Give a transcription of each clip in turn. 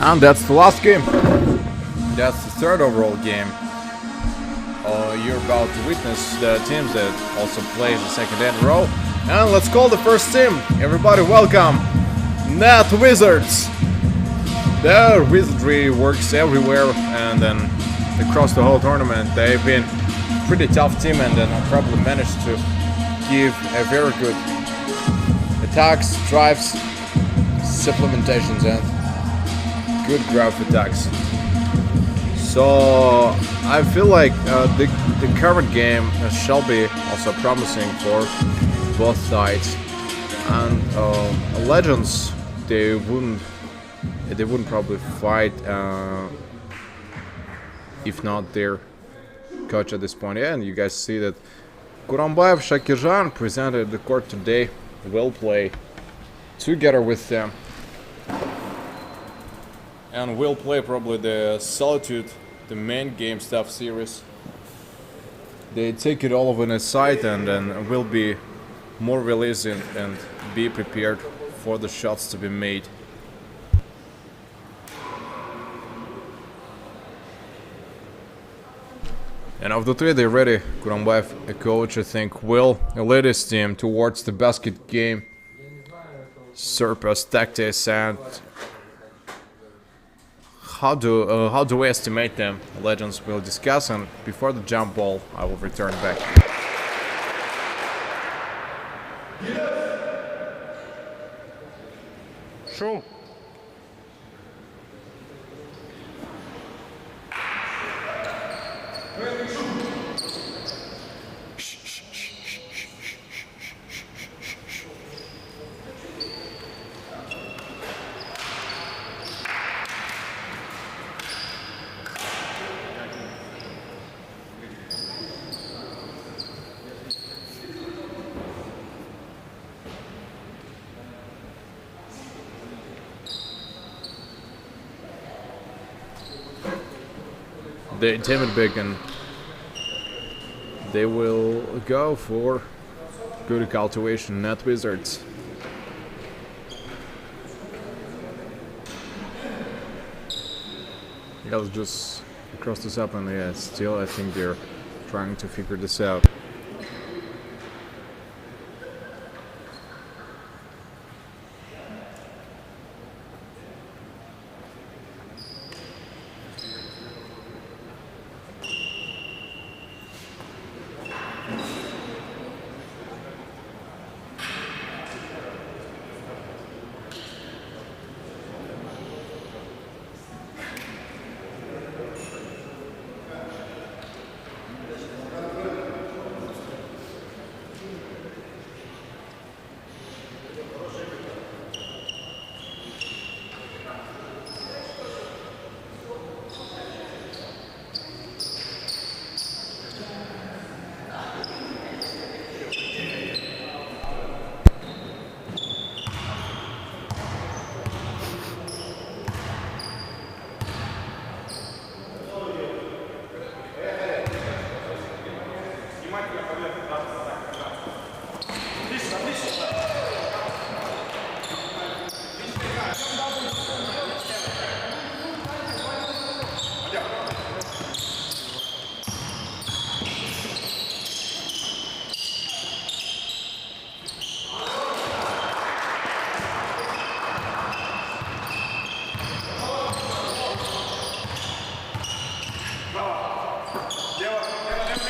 And that's the last game. That's the third overall game. You're about to witness the teams that also play the second day in a row. And let's call the first team. Everybody welcome Net Wizards. Their wizardry works everywhere and then across the whole tournament. They've been a pretty tough team and then probably managed to give a very good attacks, drives, supplementations and good growth attacks. So I feel like the current game shall be also promising for both sides. And Legends, they wouldn't probably fight if not their coach at this point. Yeah, and you guys see that Kurambayev Shakirjan presented the court today. Will play together with them. And we'll play probably the Solitude, the main game stuff series. They take it all over the side and then will be more realistic and be prepared for the shots to be made. And of the three, they're ready. Kurambayev, a coach, I think, will lead his team towards the basket game. Surpass tactics and how do we estimate them? Legends will discuss, and before the jump ball, I will return back. Шум. They timid big and they will go for good cultivation. Net Wizards. Yeah, let's just cross this up, and yeah, still I think they're trying to figure this out.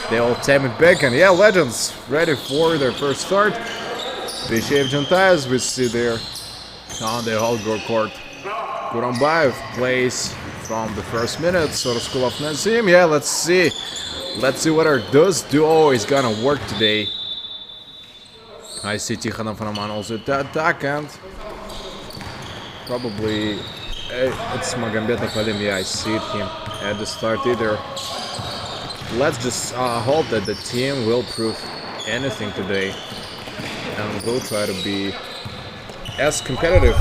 They all tame it back, and yeah, Legends ready for their first start. Vishev Jantais we see there on the Holgor court. Kurambayev plays from the first minute, so the School of Nazim. Yeah, let's see whether those duo is gonna work today. I see Tikhanov Roman also attack, and probably it's Magambetov Alim. Yeah, I see him at the start either. Let's just hope that the team will prove anything today and will try to be as competitive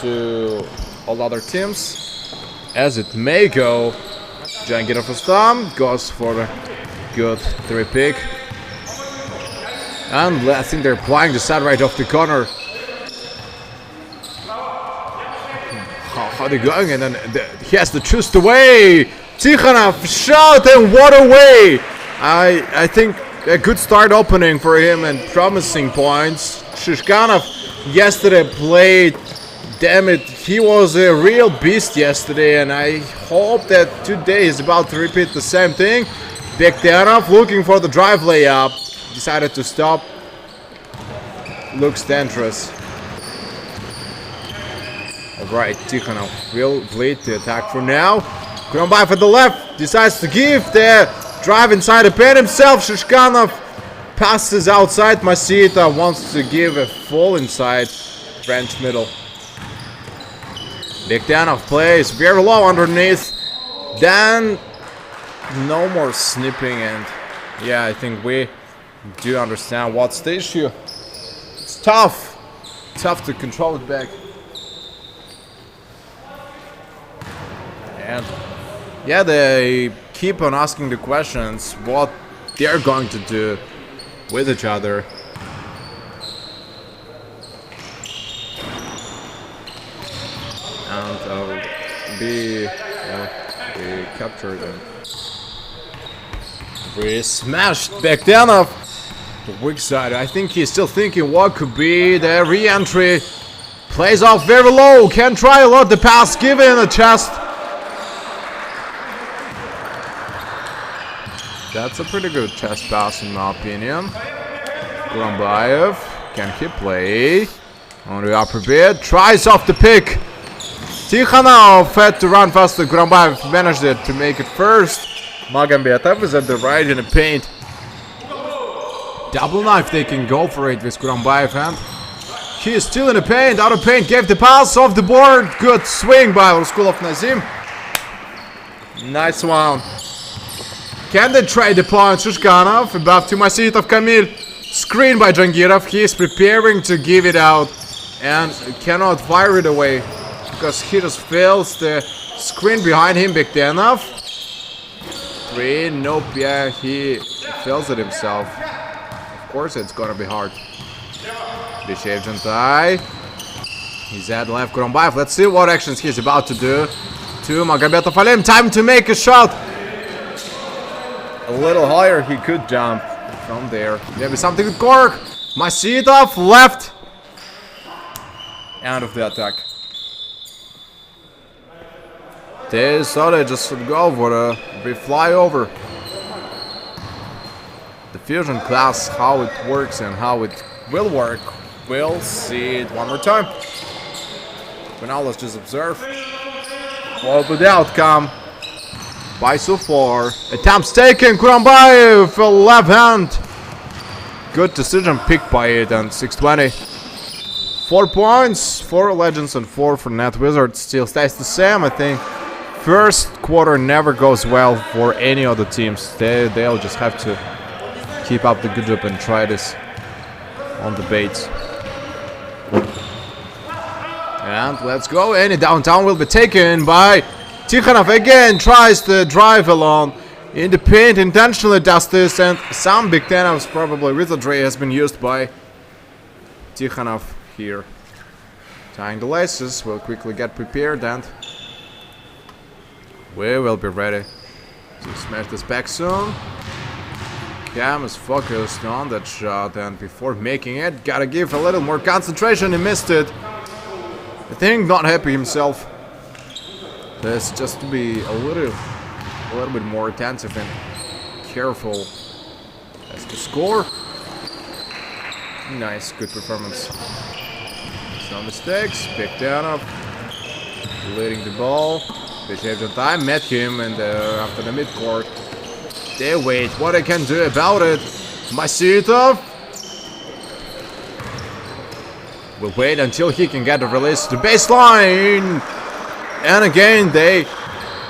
to all other teams as it may go. Jangirov Rustam goes for a good 3-pick. And I think they're applying the side right off the corner. How How they going? And then he has to choose the way. Tikhanov shot and what a way! I think a good start opening for him and promising points. Shishkanov yesterday played. Damn it, he was a real beast yesterday, and I hope that today is about to repeat the same thing. Bektanov looking for the drive layup. Decided to stop. Looks dangerous. Alright, Tikhanov will lead the attack for now. Kurumbayev at the left decides to give the drive inside the paint himself. Shishkanov passes outside. Masita wants to give a full inside. French middle. Bektanov plays very low underneath. Then no more snipping, and yeah, I think we do understand what's the issue. It's tough to control it back. And yeah, they keep on asking the questions what they're going to do with each other. And be captured and we smashed Bektanov. The weak side. I think he's still thinking what could be the re-entry. Plays off very low. Can try a lot. The pass given in the chest. That's a pretty good chest pass in my opinion. Kurumbayev. Can he play? On the upper bit. Tries off the pick. Tikhanov had to run faster. Kurumbayev managed it to make it first. Magambetov is at the right in the paint. Double knife, they can go for it with Kurumbayev, and he is still in the paint. Out of paint, gave the pass off the board. Good swing by Ruskulov Nazim. Nice one. Can they trade the point? Shushkanov above to Masitov Kamil. Screen by Jangirov. He is preparing to give it out and cannot fire it away because he just fails the screen behind him. Bektanov. Three. Nope. Yeah, he fails it himself. Of course, it's gonna be hard. Bishev Jantai. He's at left. Kurumbayev. Let's see what actions he's about to do. To Magambetov Alim. Time to make a shot. A little higher, he could jump from there. Maybe something with Kork. Masitov left. End of the attack. They thought they just should go for a big flyover. The fusion class, how it works and how it will work. We'll see it one more time. For now, let's just observe. What will be the outcome? By so far. Attempts taken. Kurumbayev, left hand. Good decision picked by it, and 620. 4 points, 4 Legends and 4 for Net Wizards. Still stays the same, I think. First quarter never goes well for any of the teams. They'll just have to keep up the good job and try this on the baits. And let's go. Any downtown will be taken by Tikhanov. Again tries to drive along in the paint, intentionally does this, and some Bektanov's probably wizardry has been used by Tikhanov here. Tying the laces, we'll quickly get prepared and we will be ready to smash this back soon. Cam is focused on that shot, and before making it, gotta give a little more concentration. He missed it. I think not happy himself. There's just to be a little bit more attentive and careful as to score. Nice, good performance. No mistakes. Bektanov leading the ball. Bishev time met him, and after the midcourt, they wait. What they can do about it? Masitov will wait until he can get the release to the baseline. And again, they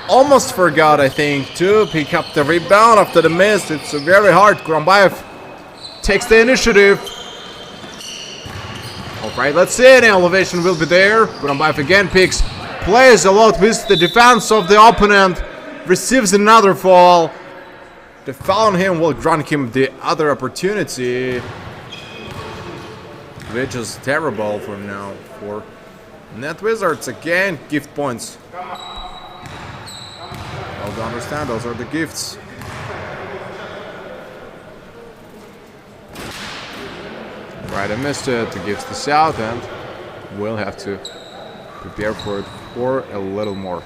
almost forgot, I think, to pick up the rebound after the miss. It's very hard. Kurumbayev takes the initiative. Alright, let's see. The elevation will be there. Kurumbayev again plays a lot with the defense of the opponent. Receives another foul. The foul on him will grant him the other opportunity, which is terrible for now for Net Wizards again, gift points. Well, to understand, those are the gifts. Right, I missed it. It gives this out, and we'll have to prepare for it for a little more.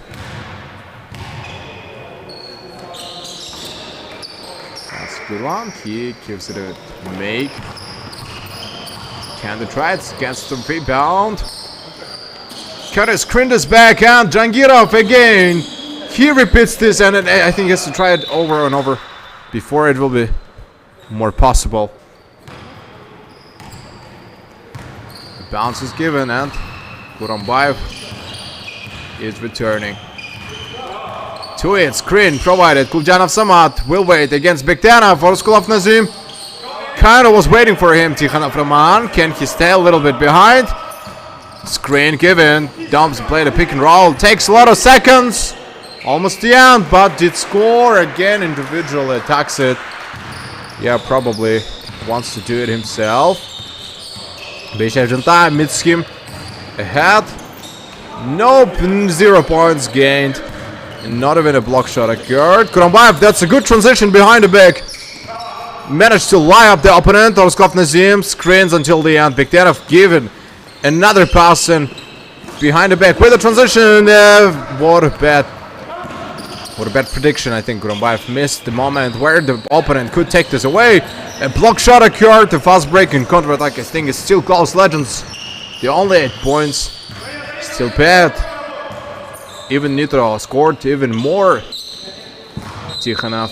That's a good one. He gives it a make. Can they try it? Gets the rebound. Cutter screen this back, and Jangirov again. He repeats this, and I think he has to try it over and over before it will be more possible. The bounce is given, and Kurambayev is returning. To it, screen provided. Kuljanov Samat will wait against Bektanov for Skulov Nazim. Kind of was waiting for him. Tikhanov Roman. Can he stay a little bit behind? Screen given. Dumps play the pick and roll. Takes a lot of seconds. Almost the end, but did score again. Individually attacks it. Yeah, probably wants to do it himself. Beshevjanta meets him ahead. Nope, 0 points gained. Not even a block shot occurred. Kurambayev, that's a good transition behind the back. Managed to lie up the opponent. Orskov Nazim screens until the end. Bektanov given another pass and behind the back with a transition. What a bad prediction. I think Kurambayev missed the moment where the opponent could take this away. A block shot occurred. The fast break and counter attack, I think, is still close. Legends. The only 8 points. Still bad. Even Nitro scored even more. Tikhanov,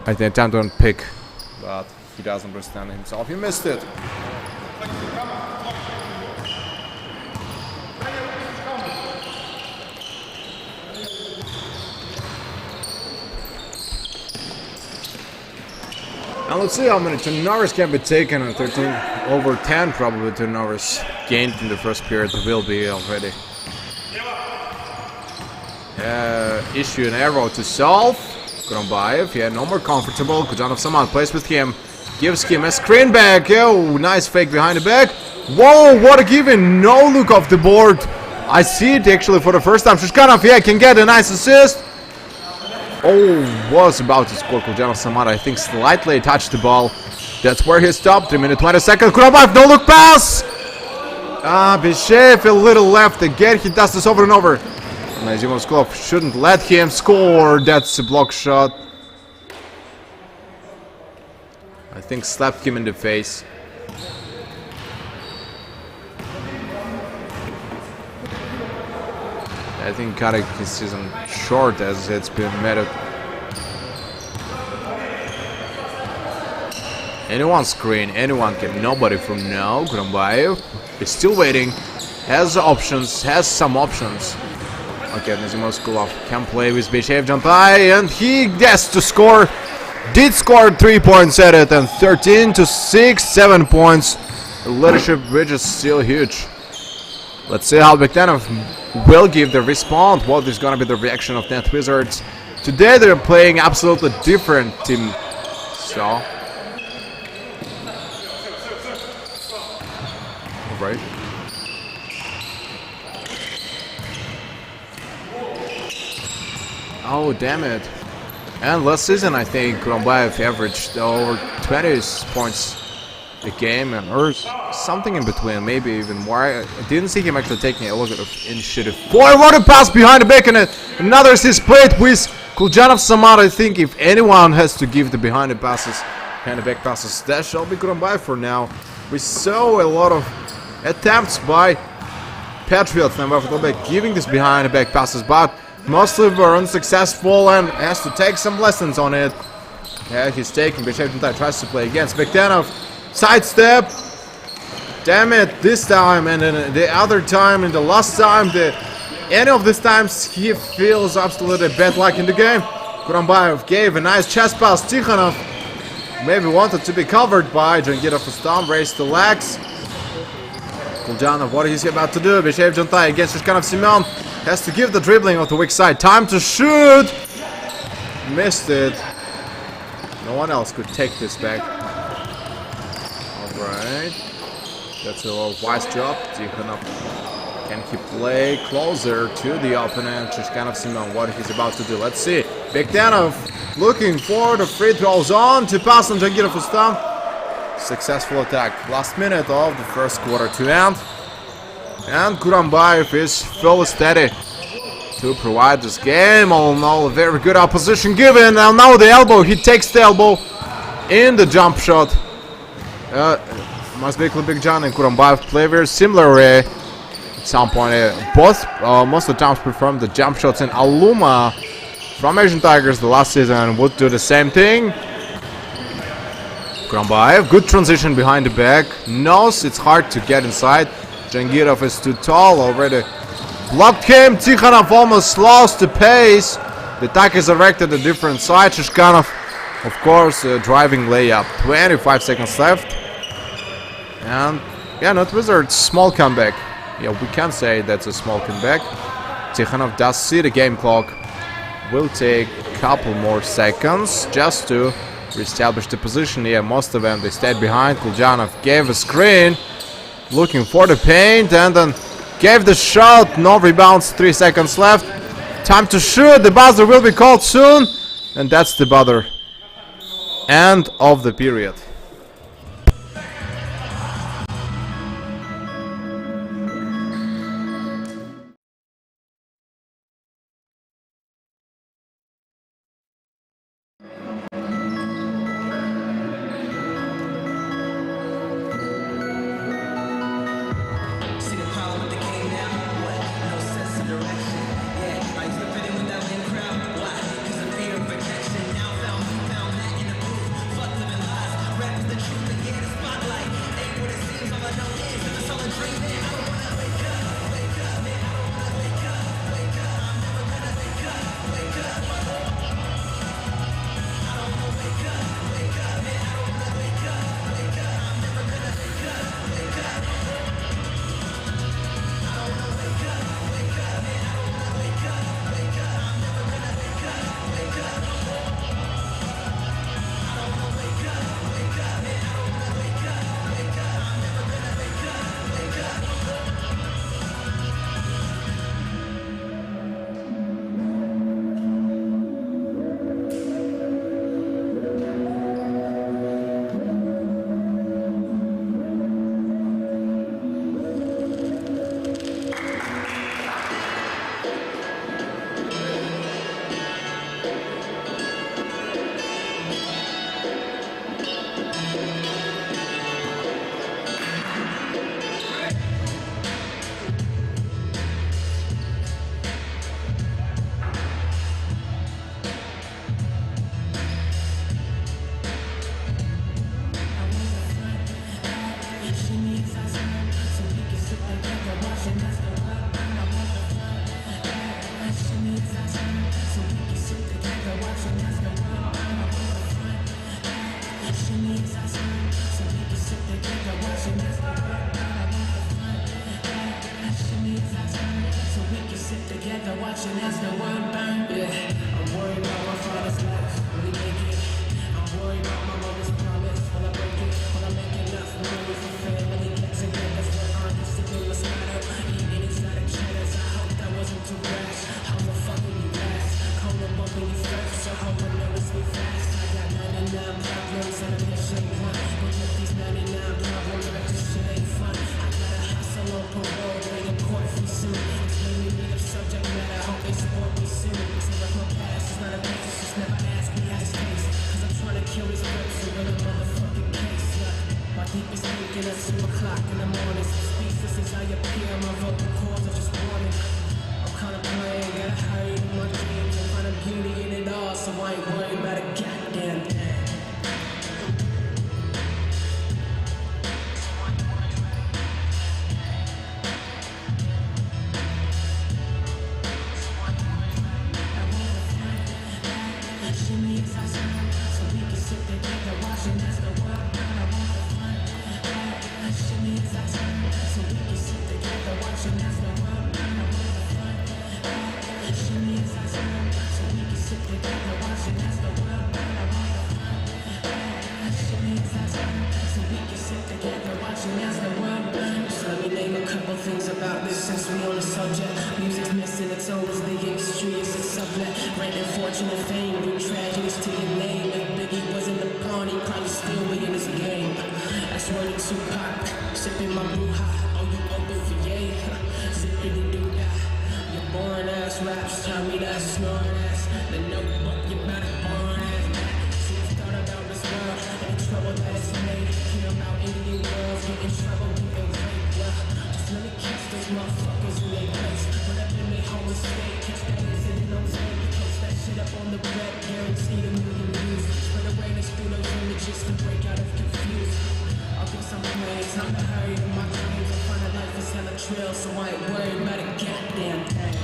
I think, attempt on pick, but he doesn't understand himself. He missed it. Now let's see how many turnovers can be taken on 13 over 10. Probably turnovers gained in the first period will be already. Issue an arrow to solve. Kurambayev, yeah, no more comfortable. Kujanov Saman plays with him. Gives him a screen back. Oh, nice fake behind the back. Whoa, what a given. No look off the board. I see it actually for the first time. Shishkanov, yeah, can get a nice assist. Oh, was about to score. Kujanov Saman, I think, slightly touched the ball. That's where he stopped. 3 minutes 20 seconds. Kurambayev, no look pass. Bishev a little left. Again, he does this over and over. Nazimov shouldn't let him score. That's a block shot. I think slapped him in the face. I think cutting his season short as it's been made. Anyone screen, anyone can. Nobody from now. Kurambayev is still waiting. Has options, has some options. Okay, Nazimov can play with Bishev Jantai, and he gets to score. Did score 3 points at it, and 13 to 6, 7 points. The leadership bridge is still huge. Let's see how Bektanov will give the response. What is going to be the reaction of Net Wizards? Today they're playing absolutely different team. So, alright. Oh, damn it. And last season, I think Kurambayev averaged over 20 points a game, or something in between, maybe even more. I didn't see him actually taking a lot of initiative. Boy, what a pass behind the back, and another assist played with Kuljanov Samar. I think if anyone has to give the behind the back passes, that shall be Kurambayev for now. We saw a lot of attempts by Patriots now giving this behind the back passes, but mostly were unsuccessful and has to take some lessons on it. Yeah, he's taking. Bishev tries to play against Bektanov. Sidestep. Damn it, this time and then the other time and the last time. Any of these times he feels absolutely bad luck in the game. Kurambayev gave a nice chest pass. Tikhanov maybe wanted to be covered by Jangirov Ustam. Raised the legs. Kuljanov, what is he about to do? Bishev Jantai against Shishkanov Simeon. Has to give the dribbling on the weak side. Time to shoot! Missed it. No one else could take this back. Alright. That's a wise job. Tikhonov, can he play closer to the opponent? Chishkanov Simon, what he's about to do. Let's see. Bektanov looking for the free throw zone to pass on Jangirov Ustam. Successful attack. Last minute of the first quarter to end. And Kurambayev is fully steady to provide this game. All in all, a very good opposition given. And now the elbow. He takes the elbow in the jump shot. Mazbek Lebekjan and Kurambayev play very similar way. At some point, both most of the times performed the jump shots, and Aluma from Asian Tigers the last season would do the same thing. Kurambayev, good transition behind the back. Knows it's hard to get inside. Jangirov is too tall already. Blocked him. Tikhonov almost lost the pace. The attack is directed a different side. Shishkanov, of course, driving layup. 25 seconds left. And yeah, not Wizards. Small comeback. Yeah, we can say that's a small comeback. Tikhonov does see the game clock. Will take a couple more seconds just to reestablish the position. Yeah, most of them they stayed behind. Kuljanov gave a screen, looking for the paint, and then gave the shot. No rebounds. 3 seconds left. Time to shoot. The buzzer will be called soon, and that's the buzzer. End of the period. So we can sit together watching as the world burns. things about this since we on the subject. Music's missing, it's always the industry, it's a sublet. Renting fortune and fame, bring tragedies to your name. If Biggie wasn't the pawn, he'd probably still be in this game. That's word of Tupac, sipping my blue hot. Oh, you open for yay? Zippity doo dah. Your boring ass raps, tell me that snoring ass. The notebook, you better born ass. See, I've thought about this world and the trouble that it's made. Hear about Indian girls getting in trouble, getting raped. Yeah, just let me catch those motherfuckers in their place. When I've been made home mistake, catch that ass in no zone. Post that shit up on the web, guaranteed a million views. Spread awareness through those images to break out of confused. I'll get some plays, I'm the hurry of my dreams. I find that life is hella trill, so I ain't worried about a goddamn thing.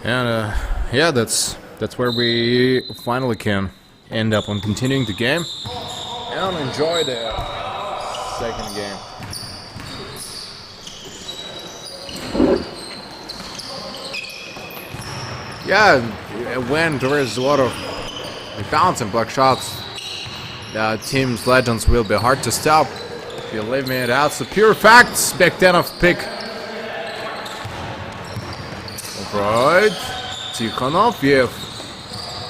And yeah, that's where we finally can end up on continuing the game and enjoy the second game. Yeah, when there is a lot of bounce and block shots, the team's legends will be hard to stop. Believe me, that's the pure facts. Back 10 of pick. Alright, Tikhonov, yeah,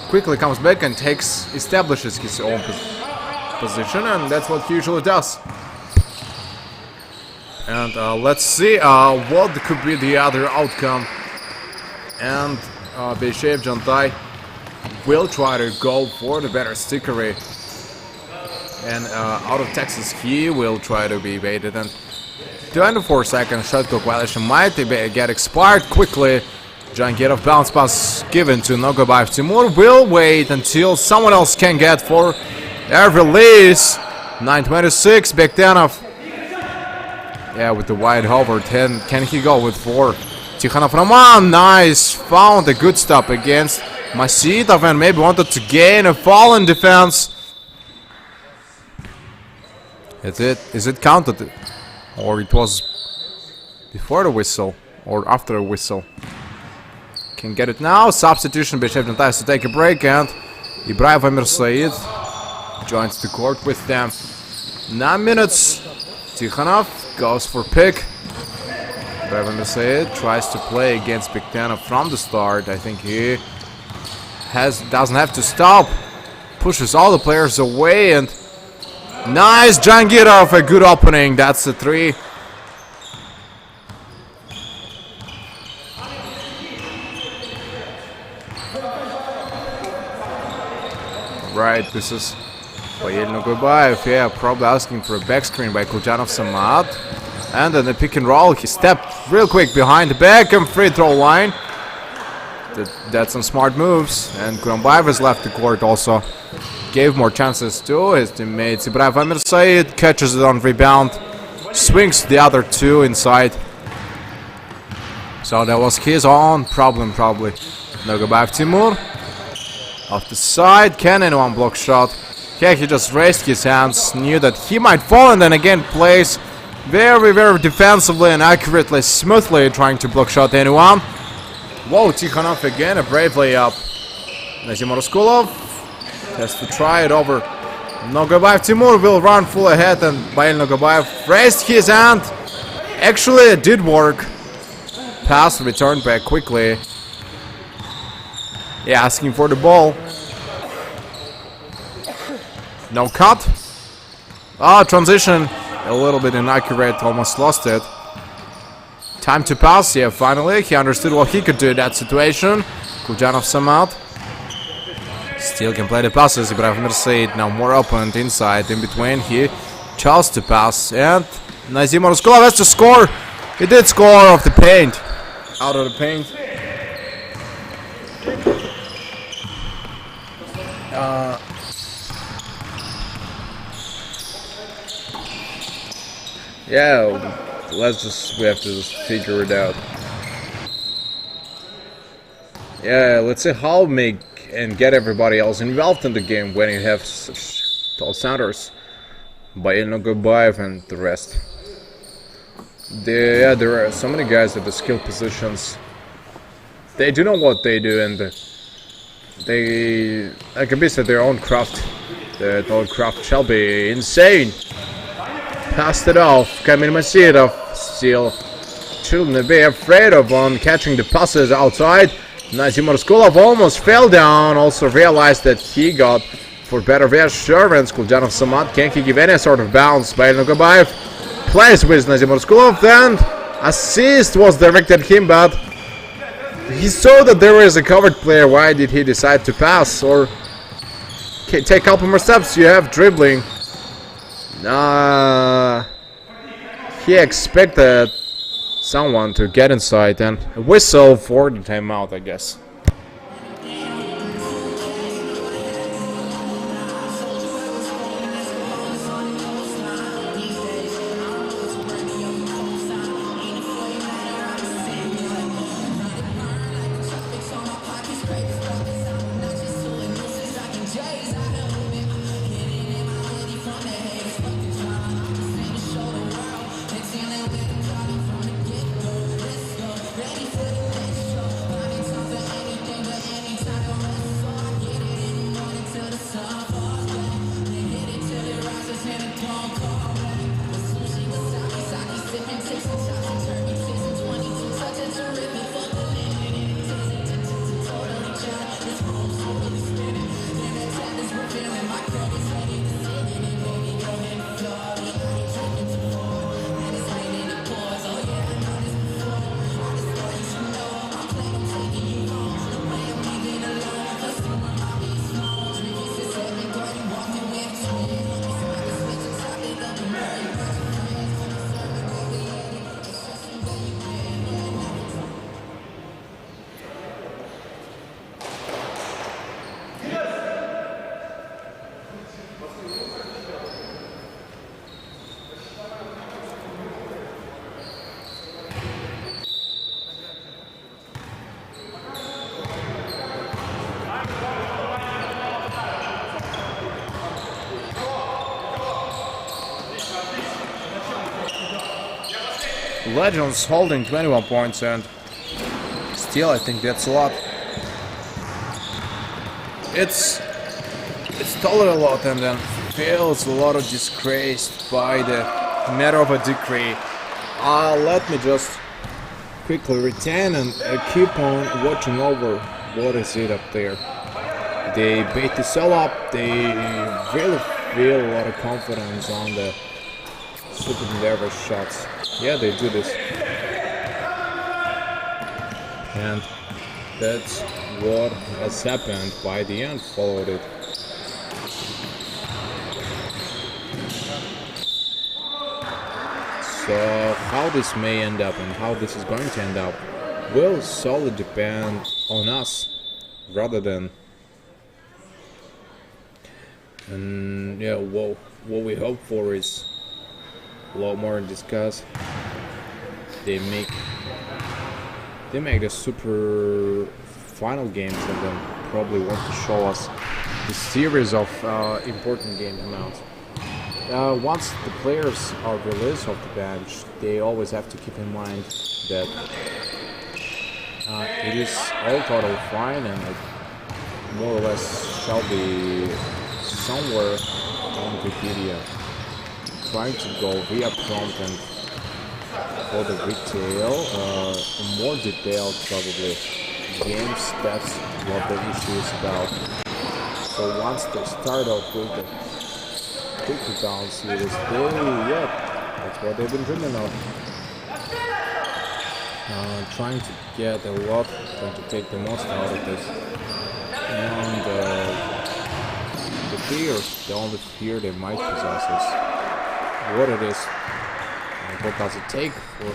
quickly comes back and establishes his own position, and that's what he usually does. And let's see what could be the other outcome. And Beishev Jantai will try to go for the better stickery. And out of Texas, he will try to be baited. And 24 seconds shot clock violation might get expired quickly. Jangirov bounce pass given to Nogobayev. Timur will wait until someone else can get for a release. 9:26, Bektenov. Yeah, with the wide hover. 10. Can he go with 4? Tikhonov Roman, nice. Found a good stop against Masitov and maybe wanted to gain a fall in defense. Is it counted? Or it was before the whistle? Or after the whistle? Can get it now. Substitution. Beishev has to take a break, and Ibrahim Amir Said joins the court with them. 9 minutes. Tikhonov goes for pick. Ibrahim Amir Said tries to play against Bektenov from the start. I think he doesn't have to stop. Pushes all the players away, and nice Jangirov, a good opening. That's the 3. Right, this is Pavel Nogobayev, yeah, probably asking for a back screen by Kuljanov Samad. And then the pick and roll, he stepped real quick behind the back and free throw line. That's some smart moves, and Kurambayev has left the court also. Gave more chances to his teammates. Ibrahim Amir Said catches it on rebound, swings the other 2 inside. So that was his own problem probably. Nogobayev Timur. Off the side, can anyone block shot? Yeah, he just raised his hands, knew that he might fall, and then again plays very, very defensively and accurately, smoothly trying to block shot anyone. Whoa, Tikhonov again, a brave layup. Nazim Raskulov has to try it over. Nogobayev Timur will run full ahead, and Pavel Nogobayev raised his hand. Actually, it did work. Pass returned back quickly. Yeah, asking for the ball. No cut. Transition. A little bit inaccurate. Almost lost it. Time to pass. Yeah, finally. He understood what he could do in that situation. Kuljanov Samad. Still can play the passes. Ibrahim Amir Said now more open inside. In between, he chose to pass. And Nazim Raskulov has to score. He did score off the paint. Out of the paint. Yeah, we have to just figure it out. Yeah, let's see how make and get everybody else involved in the game when you have such tall centers. Pavel Nogobayev and the rest. There are so many guys at the skill positions. They do know what they do, and they can be their own craft. Their own craft shall be insane. Passed it off. Kamil Masitov still shouldn't be afraid of on catching the passes outside. Nazim Raskulov almost fell down. Also realized that he got for better reassurance. Kuljanov Samad can't give any sort of bounce. Pavel Nogobayev plays with Nazim Raskulov, and assist was directed at him, but he saw that there is a covered player. Why did he decide to pass or take a couple more steps? You have dribbling. He expected someone to get inside, and a whistle for the timeout, I guess. Legends holding 21 points, and still I think that's a lot. It's totally a lot, and then feels a lot of disgrace by the matter of a decree. Let me just quickly retain and keep on watching over what is it up there. They bait the sell up, they really feel a lot of confidence on the super nervous shots. Yeah, they do this. And that's what has happened. By the end, followed it. So how this may end up and how this is going to end up will solely depend on us rather than yeah, what we hope for is a lot more to discuss. They make the super final games and then probably want to show us a series of important game amounts. Once the players are released off the bench, they always have to keep in mind that it is all totally fine and it more or less shall be somewhere on Wikipedia. Trying to go via prompt and for the retail, more detailed probably games, that's what the issue is about. So once they start off with the quick down series, that's what they've been dreaming of. Trying to get a lot, trying to take the most out of this. And the fear, the only fear they might possess is what it is. What does it take for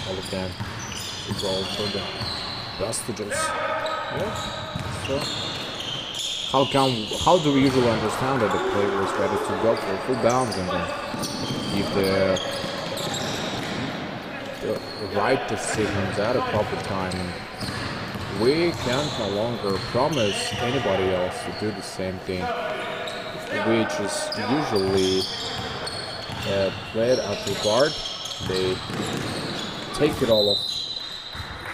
all of them to go for the vestiges? Yeah. So how do we usually understand that the player is ready to go for full bounds and then give the right decisions at a proper time? And we can't no longer promise anybody else to do the same thing, which is usually played at the guard. They take it all off,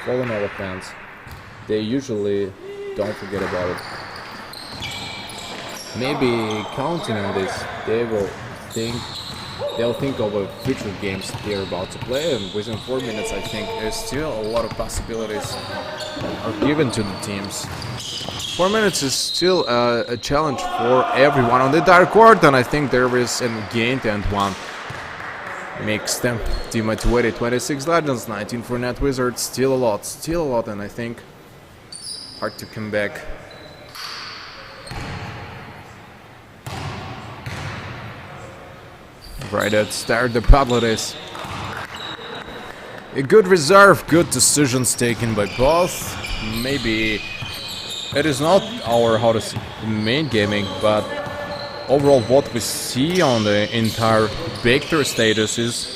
fallen all offense. They usually don't forget about it. Maybe counting on this, they'll think of a future games they're about to play, and within 4 minutes I think there's still a lot of possibilities are given to the teams. 4 minutes is still a challenge for everyone on the entire court, and I think there is a gained and one makes them team at 26 Legends, 19 for Net Wizards. Still a lot, and I think hard to come back. Right at start, the Padlet is a good reserve, good decisions taken by both. Maybe it is not our main gaming, but overall what we see on the entire Victor status is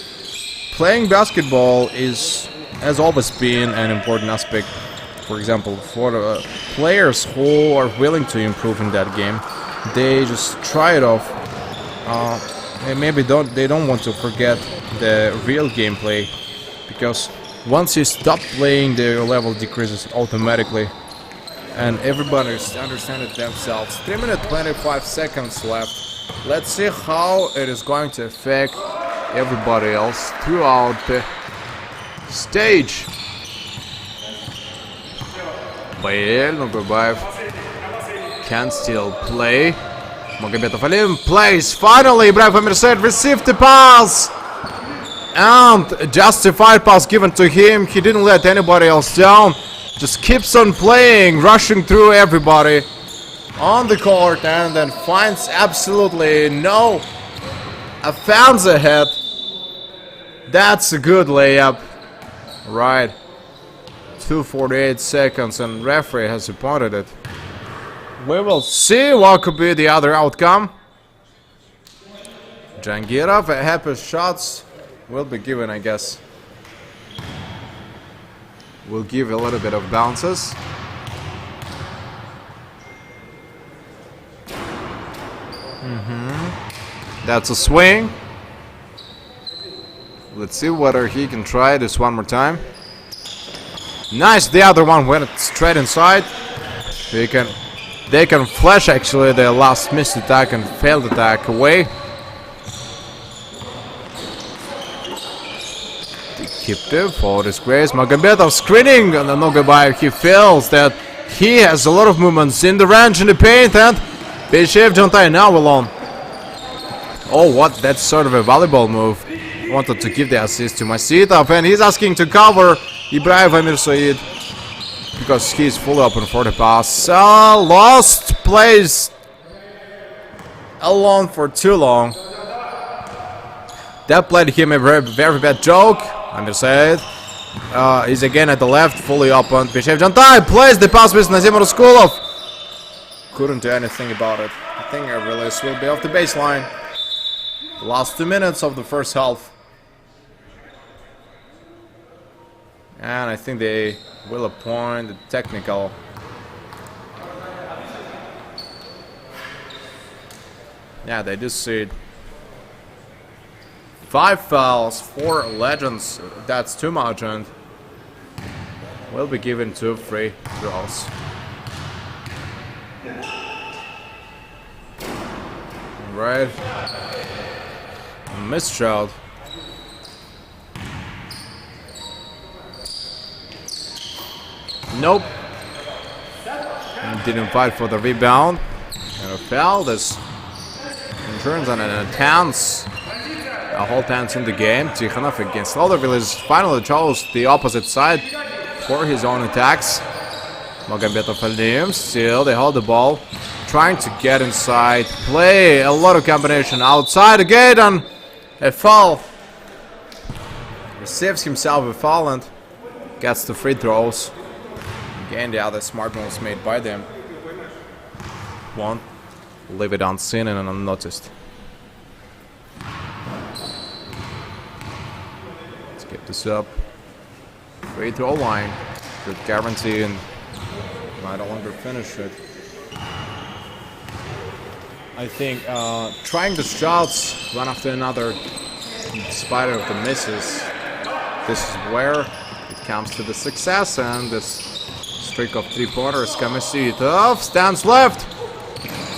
playing basketball has always been an important aspect. For example, for the players who are willing to improve in that game, they just try it off. And maybe they don't want to forget the real gameplay, because once you stop playing, the level decreases automatically, and everybody understands it themselves. 3 minutes 25 seconds left. Let's see how it is going to affect everybody else throughout the stage. Bael Nurbayev can still play. Magomedov Alim plays. Finally, Ibrahim Mirsaid received the pass. And a justified pass given to him. He didn't let anybody else down. Just keeps on playing, rushing through everybody on the court, and then finds absolutely no offense ahead. That's a good layup. Right. 2:48 seconds, and referee has appointed it. We will see what could be the other outcome. Jangirov, happy shots will be given, I guess. We'll give a little bit of bounces. That's a swing. Let's see whether he can try this one more time. Nice, the other one went straight inside. They can flash actually the last missed attack and failed attack away. Keep it for disgrace. Magomedov screening on the Nurbayev. He feels that he has a lot of movements in the range in the paint, and Bishev Jontai now alone. Oh, what? That's sort of a volleyball move. Wanted to give the assist to Masitov, and he's asking to cover Ibrahim Mirsaid because he's fully open for the pass. Lost plays alone for too long. That played him a very bad joke. Mirsaid is again at the left, fully open. Bishev Jontai plays the pass with Nazim Ruskulov. Couldn't do anything about it. I think a release will be off the baseline. The last 2 minutes of the first half. And I think they will appoint the technical. Yeah, they do see it. 5 fouls, 4 legends. That's too much, and will be given 2 free throws. Right. Missed shot. Nope. And didn't fight for the rebound. And a foul. This turns on an intense, a whole tense in the game. Tikhanov against Alderville finally chose the opposite side for his own attacks. Magomedov Alim still, they hold the ball, trying to get inside, play a lot of combination outside the gate, and a foul. Receives himself a foul and gets the free throws. Again, the other smart moves made by them won't leave it unseen and unnoticed. Let's get this up. Free throw line. Good guarantee, and might no longer finish it. I think trying the shots one after another, in spite of the misses, this is where it comes to the success, and this streak of 3-pointers. Kamasitov stands left.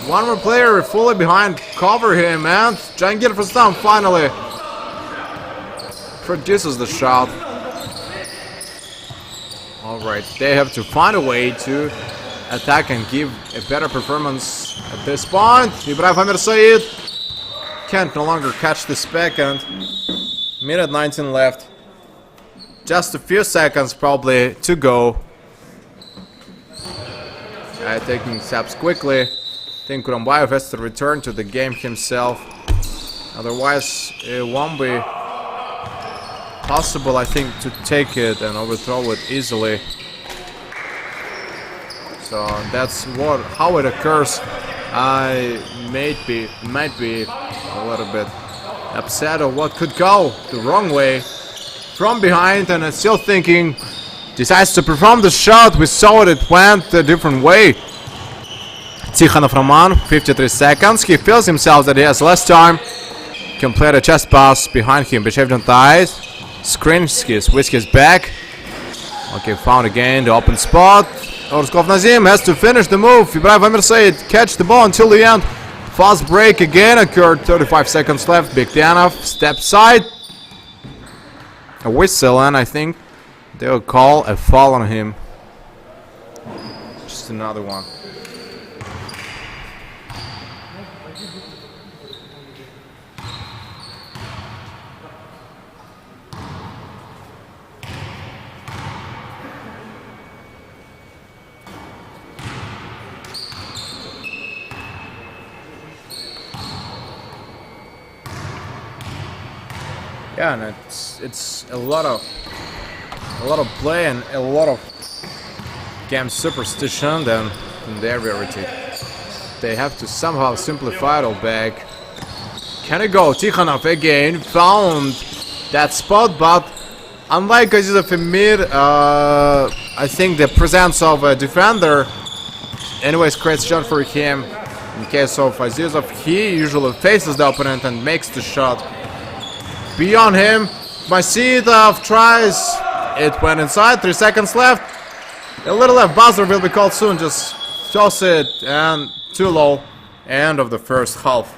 One more player fully behind, cover him, and Jangir Fastam finally produces the shot. Alright, they have to find a way to attack and give a better performance at this point. Ibrahim Mirsaid can't no longer catch this back, and minute 19 left. Just a few seconds probably to go. Taking steps quickly. I think Kurumbayev has to return to the game himself. Otherwise, it won't be possible, I think, to take it and overthrow it easily. So that's how it occurs. I might be a little bit upset of what could go the wrong way from behind, and I'm still thinking. Decides to perform the shot. We saw it went a different way. Tikhanov Roman, 53 seconds. He feels himself that he has less time. Can play the chest pass behind him. Bishev Jontai screens with his back. Okay, found again the open spot. Orskov Nazim has to finish the move. Ibrahim Mirsaid catch the ball until the end. Fast break again occurred. 35 seconds left. Bigdanov step side. a whistle, and I think they'll call a foul on him. Just another one. Yeah, and it's a lot of play and a lot of game superstition than their reality. They have to somehow simplify it all back. Can it go? Tikhanov again found that spot, but unlike Azizov Emir, I think the presence of a defender anyways creates shot for him. In case of Azizov, he usually faces the opponent and makes the shot. Beyond him, Masvidov tries. It went inside. 3 seconds left. A little left. Buzzer will be called soon. Just toss it, and too low. End of the first half.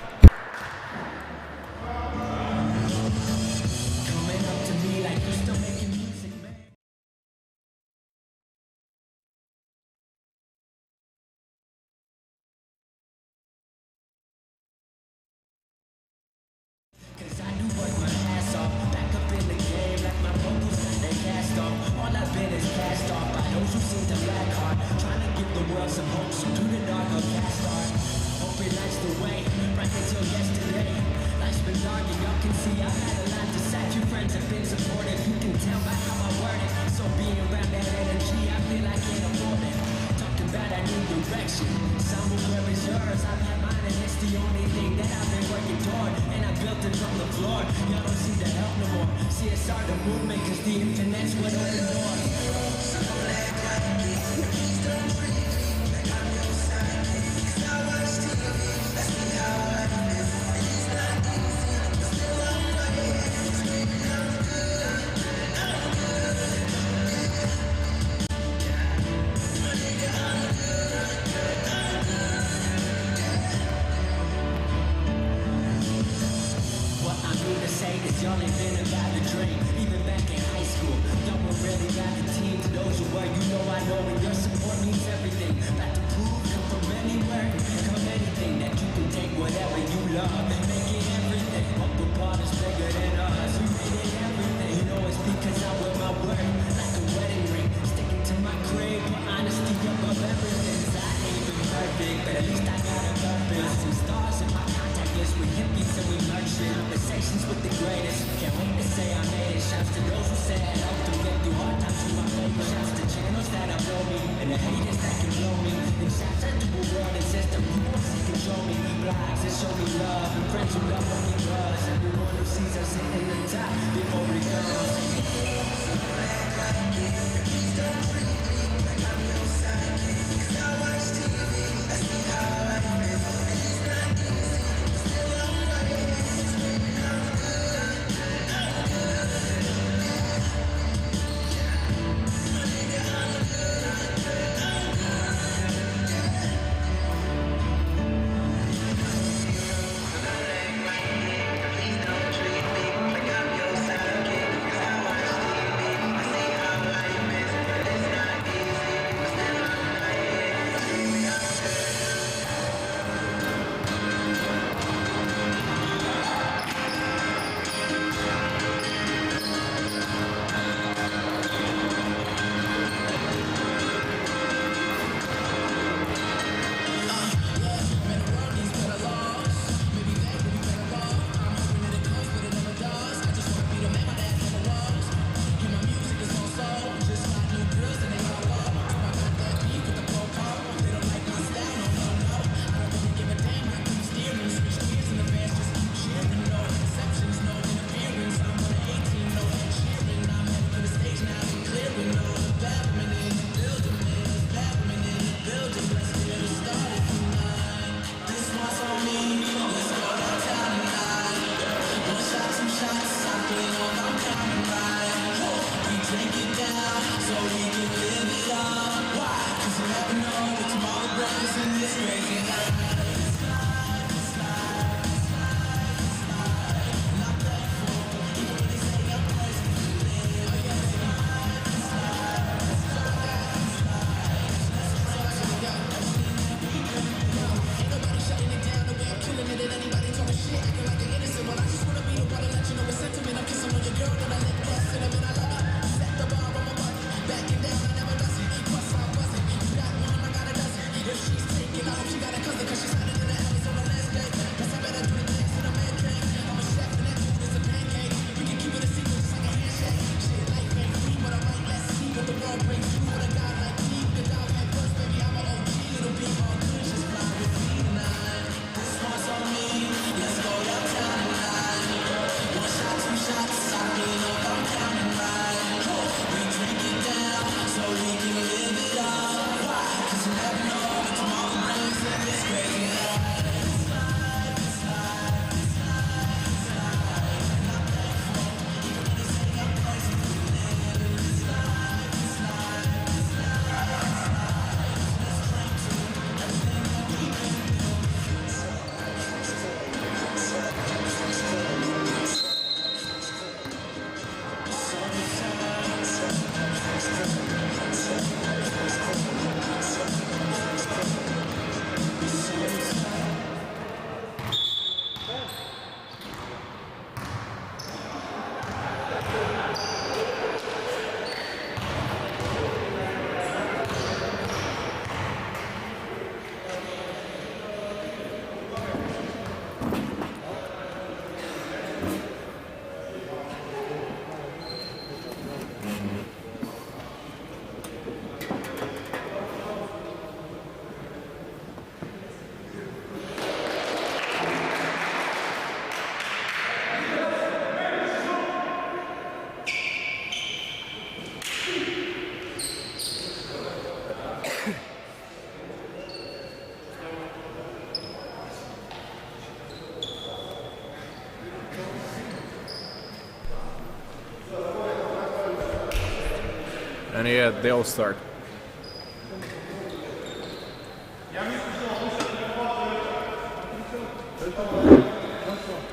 And yeah, they'll start.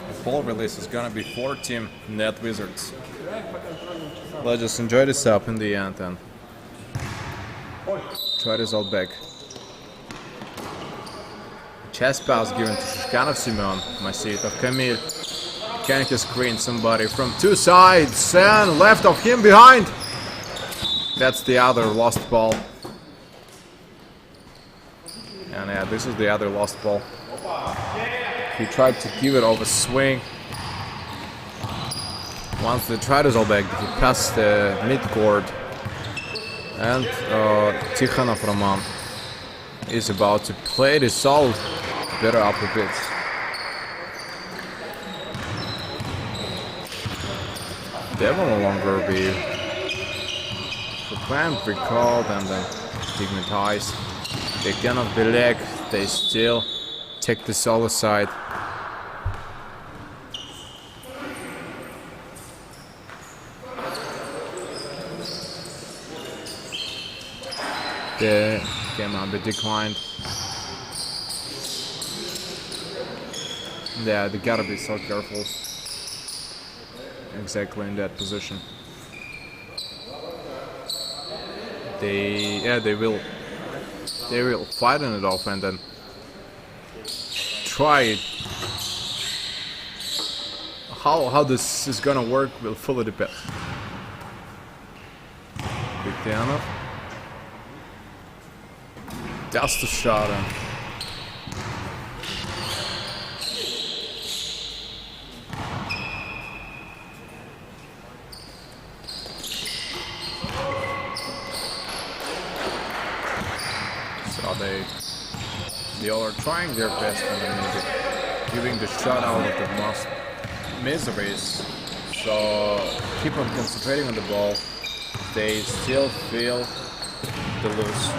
The ball release is gonna be for Team Net Wizards. Let's just enjoy this up in the end and try this out back. Chest pass given to Shishkanov Simeon. My seat of Kamil. Can he screen somebody from two sides and left of him behind? That's the other lost ball. And yeah, this is the other lost ball. He tried to give it over swing. Once the try is all back, he passed the mid-court. And Tikhanov Roman is about to play this all better up a bit. They will no longer be proclaimed, recalled, and then stigmatized. They cannot be leg, they still take the solo side. The game now be declined. Yeah, they gotta be so careful. Exactly in that position. They will fight on it off and then try it. How this is gonna work will fully depend. Priятного. That's the shot. So they all are trying their best and maybe giving the shot out of the most miseries. So keep on concentrating on the ball. They still feel the lose.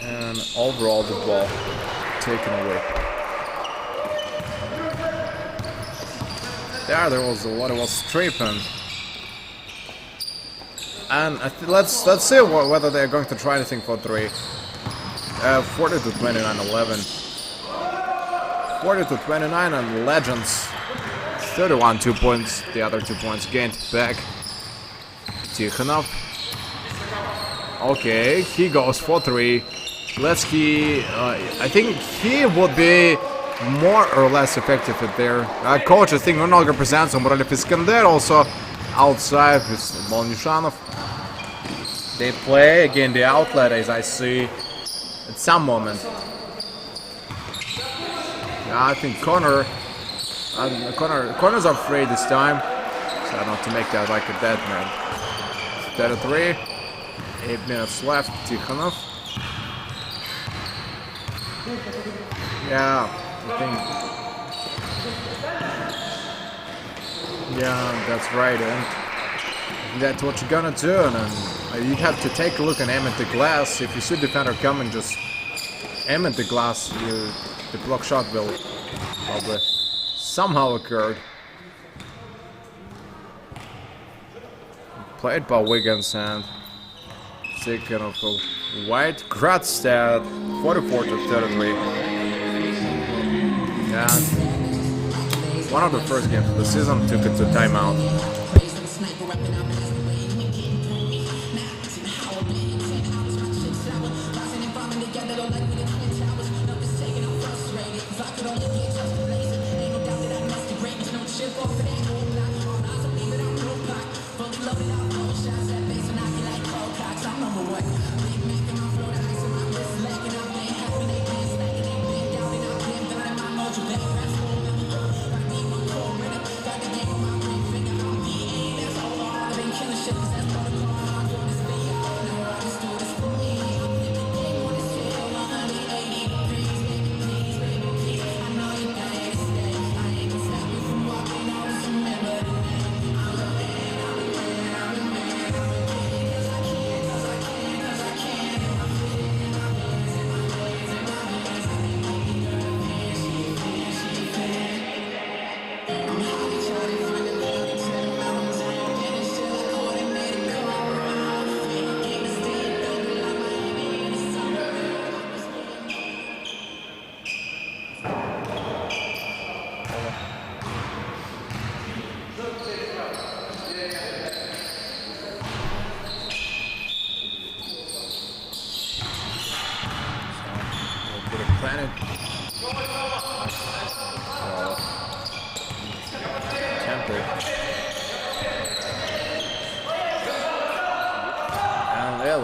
And overall the ball taken away. There was a lot of stripping. And let's see whether they're going to try anything for 3. 40 to 29, 11. 40 to 29 and Legends. 31 2 points. The other 2 points gained back. Tikhanov. Okay, he goes for 3. Letsky, I think he would be more or less effective at there. Coach, I think, no longer presents on Moralev Iskander, also outside with Molnishanov. They play again the outlet, as I see at some moment. I think Connor's afraid this time, so not to make that like a dead man. 33, 8 minutes left. Tikhanov. Yeah, I think. Yeah, that's right, and that's what you're gonna do. And you have to take a look and aim at the glass. If you see defender coming, just aim at the glass. The block shot will probably somehow occur. Played by Wiggins and taken off a White Gradstad, 44 to 33. And one of the first games of the season took it to timeout.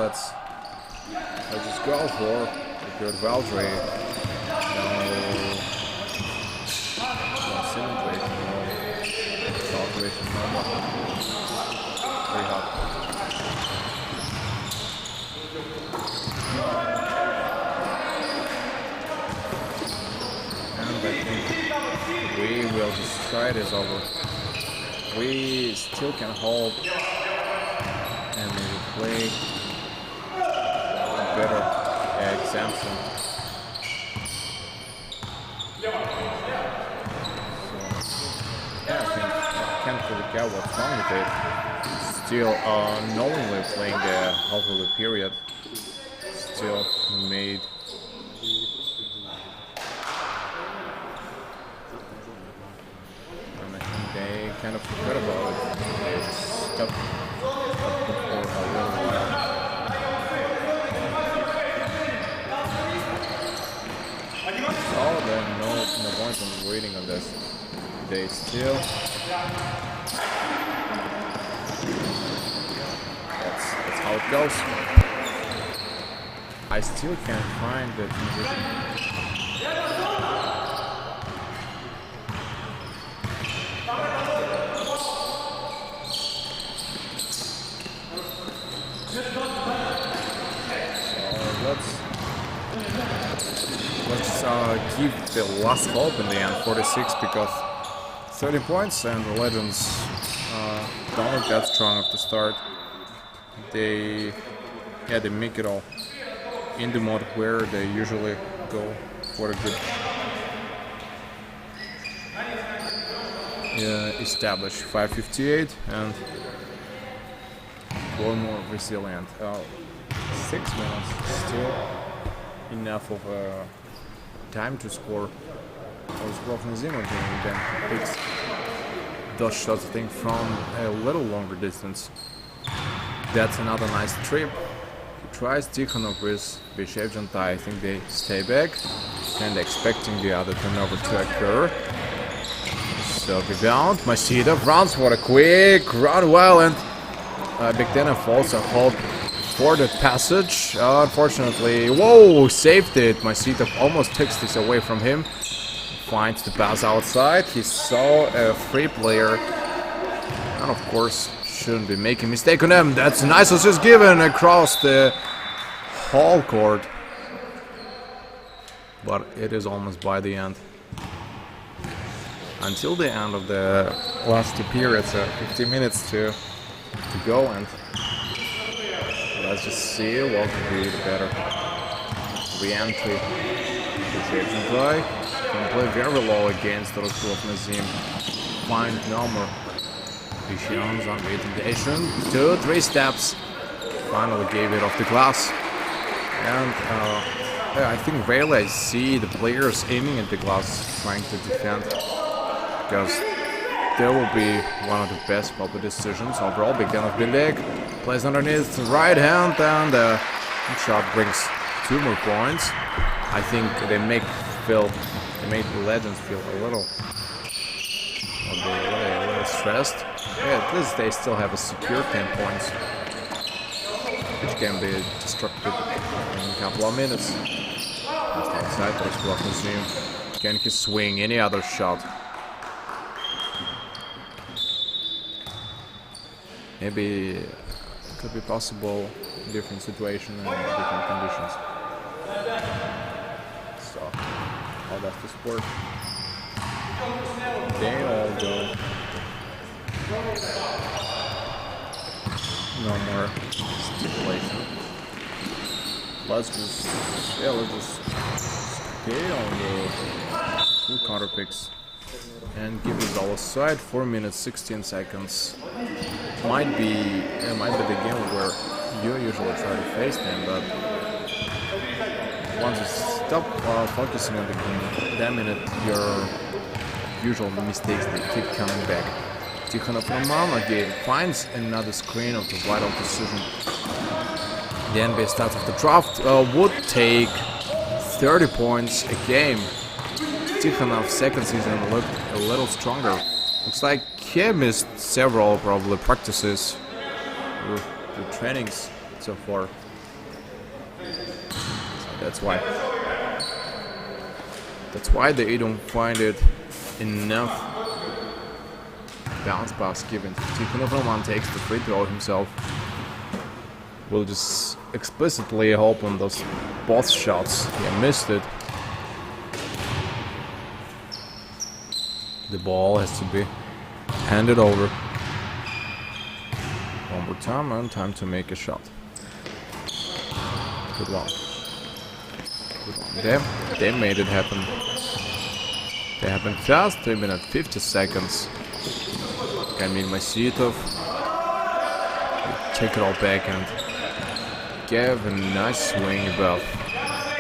let's just go for a good Valkyrie. Very hot. And I think we will just try this over. We still can hold and maybe play a better exemption. Yeah, I think I can't really get what's wrong with it. Still knowingly playing the half of the period. Still made. And I think they kind of forgot about it. They stopped for a little while. So then no point in waiting on this. They still. That's how it goes. I still can't find the transition. Let's give the last hope in the end, 46, because 30 points and the Legends don't look that strong at the start. They make it all in the mode where they usually go for a good established 558 and one more resilient. 6 minutes, still enough of time to score. I was blocking Zimmer and then picks those shots, I think, from a little longer distance. That's another nice trip. He tries Tikhonov with Bishevjantai. I think they stay back and expecting the other turnover to occur. So rebound, Masvidov runs for a quick run well, and Bigdanov also hold for the passage. Unfortunately, whoa, saved it. Masvidov almost takes this away from him. Finds the pass outside. He saw a free player, and of course shouldn't be making a mistake on him. That's a nice assist given across the whole court, but it is almost by the end. Until the end of the last two periods, 15 minutes to go, and let's just see what could be the better re-entry. Can play very low against the Rasulov Nazim. Find number. Vishion's on intimidation. 2-3 steps. Finally gave it off the glass. And I think rarely I see the players aiming at the glass trying to defend, because there will be one of the best public decisions overall. Bigdanov Bileg plays underneath the right hand, and the shot brings 2 more points. I think they make the Legends feel a little stressed. Yeah, at least they still have a secure 10 points, which can be destructive in a couple of minutes. Just outside, but it's blocking Zoom. Can he swing any other shot? Maybe it could be possible in different situation and different conditions. So, how does this work? They all go. No more stipulation. Let's just stay on the full counter picks and give it all aside. 4 minutes 16 seconds. Might be the game where you usually try to face them, but once you stop focusing on the game, that minute your usual mistakes, they keep coming back. Tikhonov again finds another screen of the vital decision. The NBA stats of the draft would take 30 points a game. Tikhonov's second season looked a little stronger. Looks like he missed several probably practices with the trainings so far. That's why. That's why they don't find it enough. Bounce pass given. Tikhonov Roman takes the free throw himself. Will just explicitly hope on those both shots. He missed it. The ball has to be handed over. One more time and time to make a shot. Good one. Good one. They made it happen. They happened fast. 3 minutes 50 seconds. Kamil Masitov. Take it all back and give a nice swing above.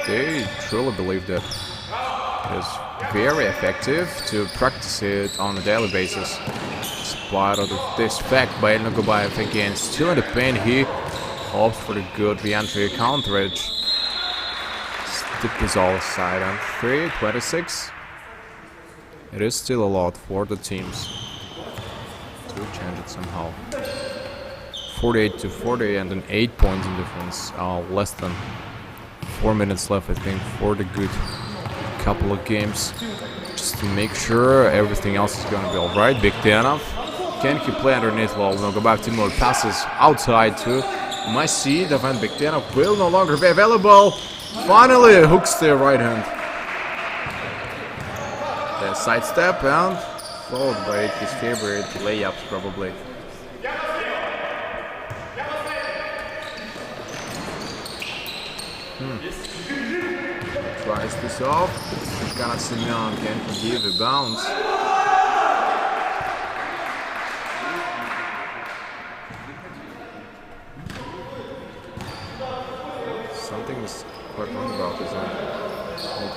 They truly believe that it is very effective to practice it on a daily basis. Despite of this fact, by Nogobayev again still in the paint, he hopes for the good re-entry counterage. Stick is all side on 3-26. It is still a lot for the teams to change it somehow. 48-40 and an 8 points in difference. Less than 4 minutes left, I think, for the good couple of games. Just to make sure everything else is going to be alright. Bektenov. Can he play underneath? Well, we'll go back to more passes outside to Masitov, and Bektenov will no longer be available. Finally hooks the right hand. The sidestep and followed by his favorite layups probably. Tries this off. Shkana Semyon can give a bounce. Something is quite wrong about this one.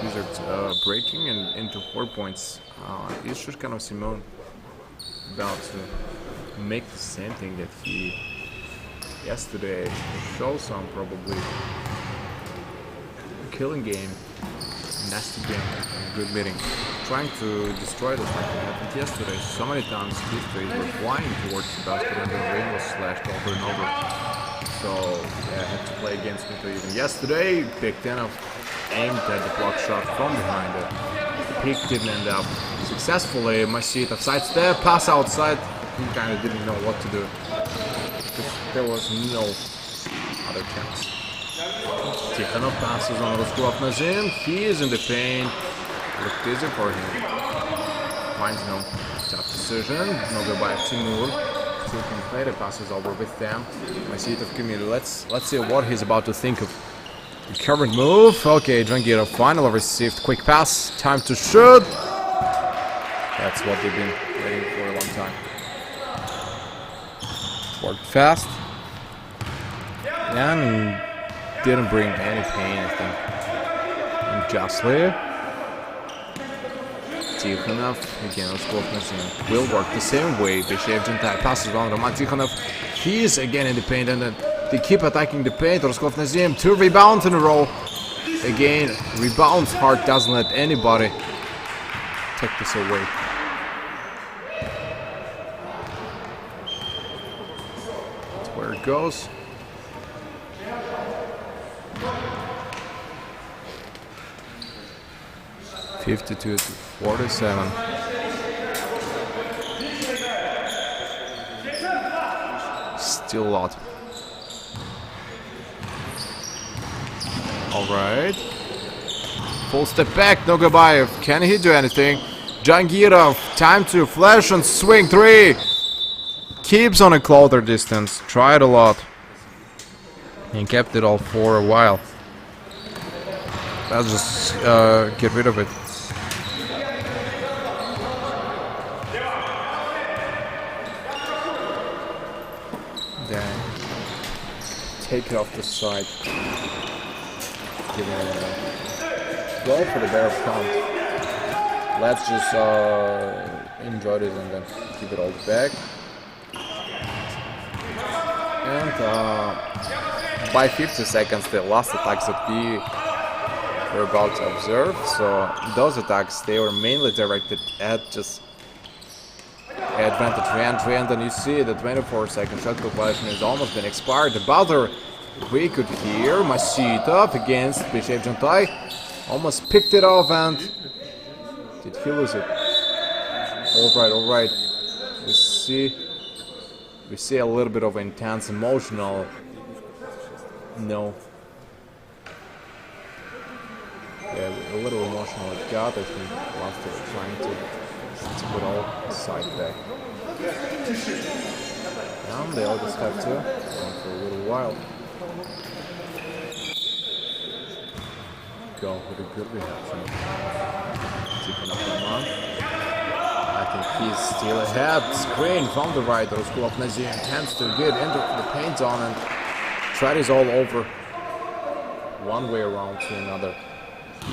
Wizards breaking and into 4 points. Is Shkana Semyon about to make the same thing that he yesterday showed some probably killing game, nasty game, good meeting. Trying to destroy this like it happened yesterday. So many times these plays were flying towards the basket and the ring was slashed over and over. So yeah, I had to play against me even yesterday. Bektenov aimed at the block shot from behind it. The pick didn't end up successfully. Masitov sidestep, pass outside. He kind of didn't know what to do. There was no other chance. Tikhonov passes on Ruskov Nazim. He is in the paint. Looked easy for him. Finds no tough decision. Nogobayev Timur. Taking play the passes over with them. Masitov Kamil. Let's see what he's about to think of. The current move. Okay, Jangirov finally received quick pass. Time to shoot. That's what they've been waiting for a long time. Worked fast. And didn't bring any pain, I think. Unjustly. Tikhonov, again, Ruskov will work the same way. Beshev Gentai passes on Roman Tikhonov. He is again in the paint, and then they keep attacking the paint. Ruskov Nazim, 2 rebounds in a row. Again, rebounds hard, doesn't let anybody take this away. That's where it goes. (52-47). Still a lot. All right. Full step back, Nogobayev. Can he do anything? Jangirov, time to flash and swing 3. Keeps on a closer distance. Tried a lot. And kept it all for a while. Let's just get rid of it. Then take it off the side. Give it a go for the bear count. Let's just enjoy it and then keep it all back. And by 50 seconds, the last attacks that we were about to observe. So those attacks, they were mainly directed at just advantage re-entry, and then you see the 24-second shot completion has almost been expired. The buzzer We could hear Masita against Bishev Jantai. Almost picked it off, and did he lose it? All right. We see a little bit of intense emotional. No. Yeah, a little emotional it got. I think after trying to put all side back. And they all just have to going for a little while. Go with a good reaction. Keeping up the month. I think he's still ahead. Screen from the right. Roskulov Nazir intends to get into the paint zone and try this all over. One way around to another.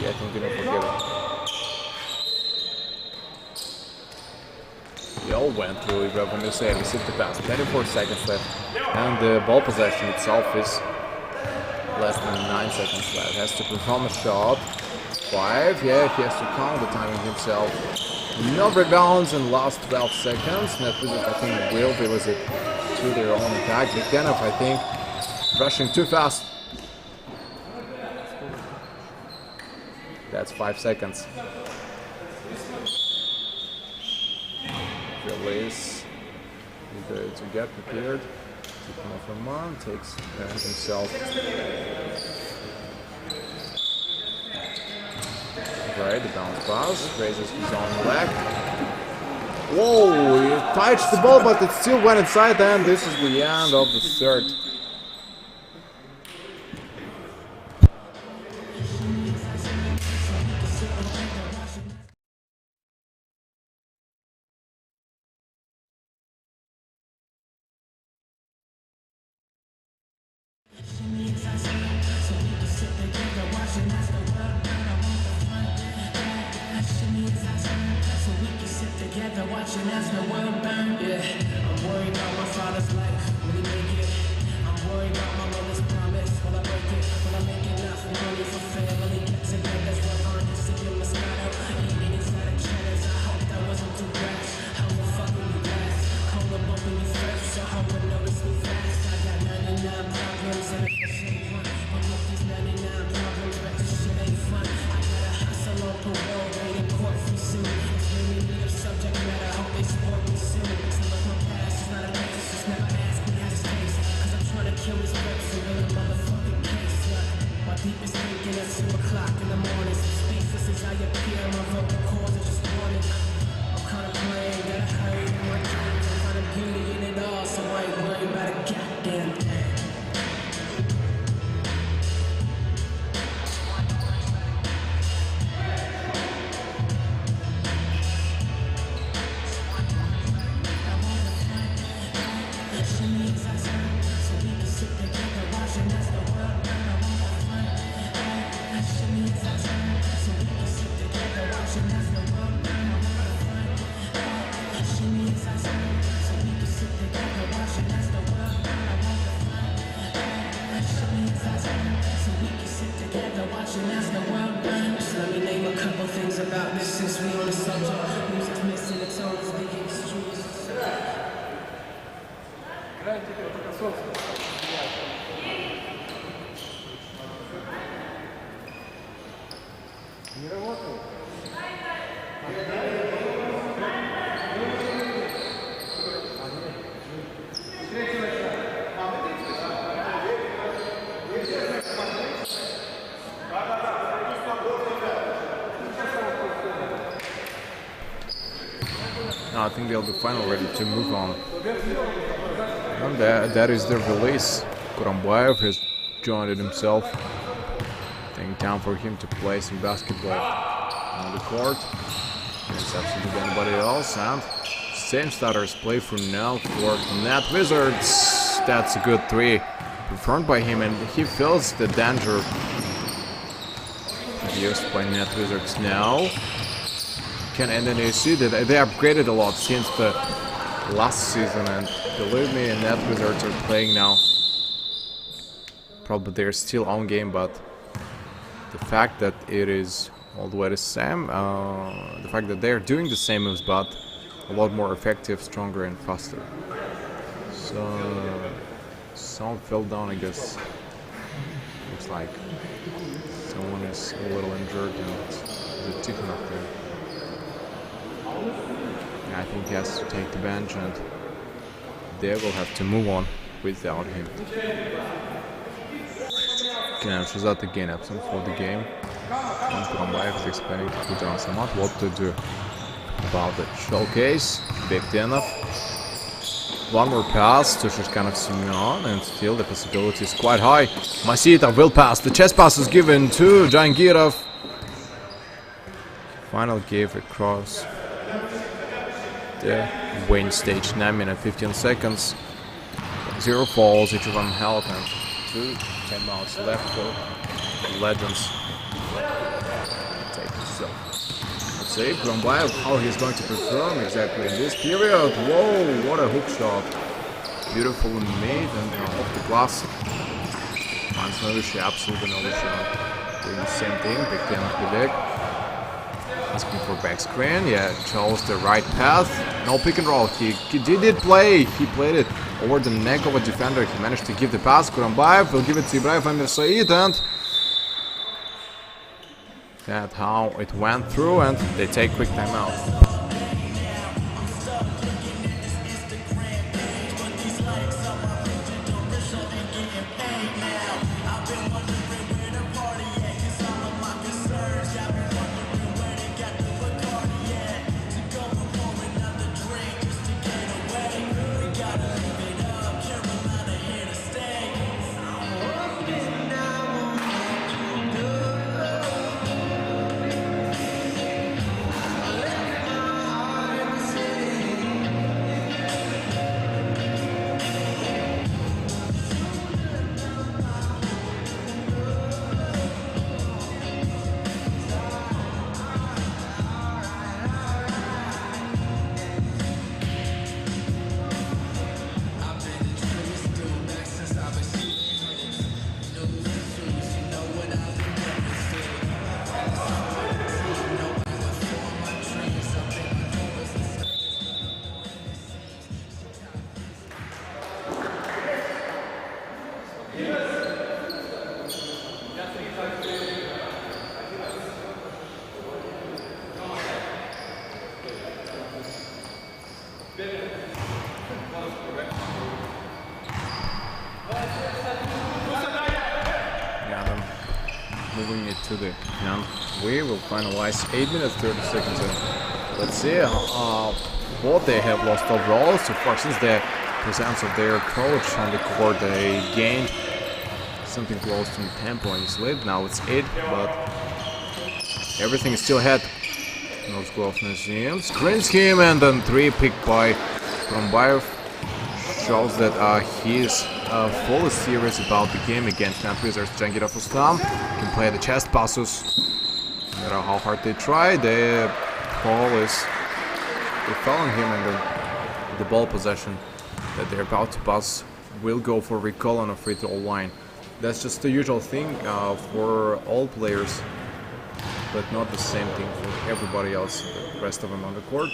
Yeah, I think gonna forgive it. They all went through it, but when you say received the pass. 24 seconds left. And the ball possession itself is less than 9 seconds left. Has to perform a shot. 5. Yeah, he has to count the timing himself. No rebounds in last 12 seconds. Net Wizards, I think, will visit to their own attack. Bogdanov, I think, rushing too fast. That's 5 seconds. Release. To get prepared. Taking off a man, takes himself. Right, the bounce pass, raises his own leg. Whoa, he touched the ball, but it still went inside, and this is the end of the third. Watching as the world burn, yeah. I'm worried about my father's life. Will he make it? I'm worried about my mother's promise. Will I break it? Will I make enough money for family? Together for artists to give my smile. Eating inside of channels. I hope that wasn't too brash. How the fuck will you last? Hold up, open me first. So hope I notice me fast. I got 99 problems and if this ain't one. But with these 99 problems, but this shit ain't fun. I gotta hustle on parole, waiting court for soon. It's really me a subject matter. Sport me soon. So like my past is not a case. Just never ask me how to space. Cause I'm trying to kill this verse and build a motherfucking case. My deepest thinking at 2 o'clock in the morning. Speechless as I appear. My vocal cords are just warning. I'm kinda playing, gotta hurry in my dreams. I'm kinda beauty in it all, so I ain't worried about a goddamn thing. About this since we on the subject. Music's missing its own big extremes. I think they'll be finally ready to move on. And that is their release. Kurambayev has joined it himself. I think time for him to play some basketball on the court. There's absolutely anybody else. And same starters play for now for Net Wizards. That's a good 3 performed by him, and he feels the danger used by Net Wizards now. And then you see that they upgraded a lot since the last season, and believe me, Net Wizards are playing now. Probably they're still on game, but the fact that it is all the way the same, the fact that they're doing the same moves, but a lot more effective, stronger, and faster. So some fell down, I guess. Looks like someone is a little injured and there's a Tikhon up there. I think he has to take the bench and they will have to move on without him. Kenach is out again, absent for the game. And Krombaev is expecting to put down some out. What to do about the showcase? Bektenov. One more pass to Shishkanov Simeon, and still the possibility is quite high. Masitov will pass. The chest pass is given to Jangirov. Final gave across the win stage. 9 minutes 15 seconds. 0 falls, each of them held, and 2 timeouts left for the Legends. Take this up. Let's see, Krombaev, how he's going to perform exactly in this period. Whoa, what a hook shot. Beautiful made and off the glass. Finds Novishi, absolutely Novishi. Doing the same thing, big ten of the leg. Asking for back screen, yeah, chose the right path. No pick and roll, he did it play. He played it over the neck of a defender. He managed to give the pass. Krombaev will give it to Ibrahim Amir Said, and that's how it went through, and they take quick timeout. Moving it to the end. We will finalize 8 minutes 30 seconds in. Let's see what they have lost overall. So far, since the presence of their coach on the court, they gained something close to 10 points lead. Now it's 8, but everything is still ahead. No school of Nazim screens him, and then 3 picked by Krombaev. Shows that he's fully serious about the game against Camp Wizards. Jangirov Ustam can play the chest passes. No matter how hard they try, the ball is following him, and the ball possession that they're about to pass will go for recall on a free throw line. That's just the usual thing for all players, but not the same thing for everybody else, the rest of them on the court.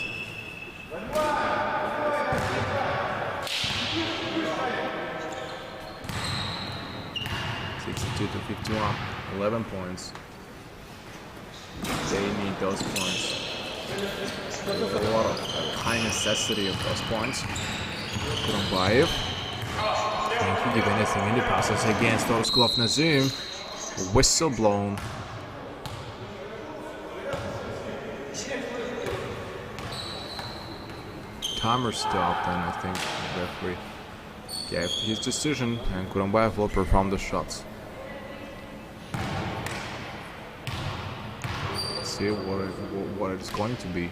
62 to 51, 11 points. They need those points. There's a lot of high necessity of those points. Krombaev. Can he give anything in the passes against Orosklov Nazim? Whistle blown. Timer stopped, and I think the referee gave his decision, and Krombaev will perform the shots. Let's see what it is going to be.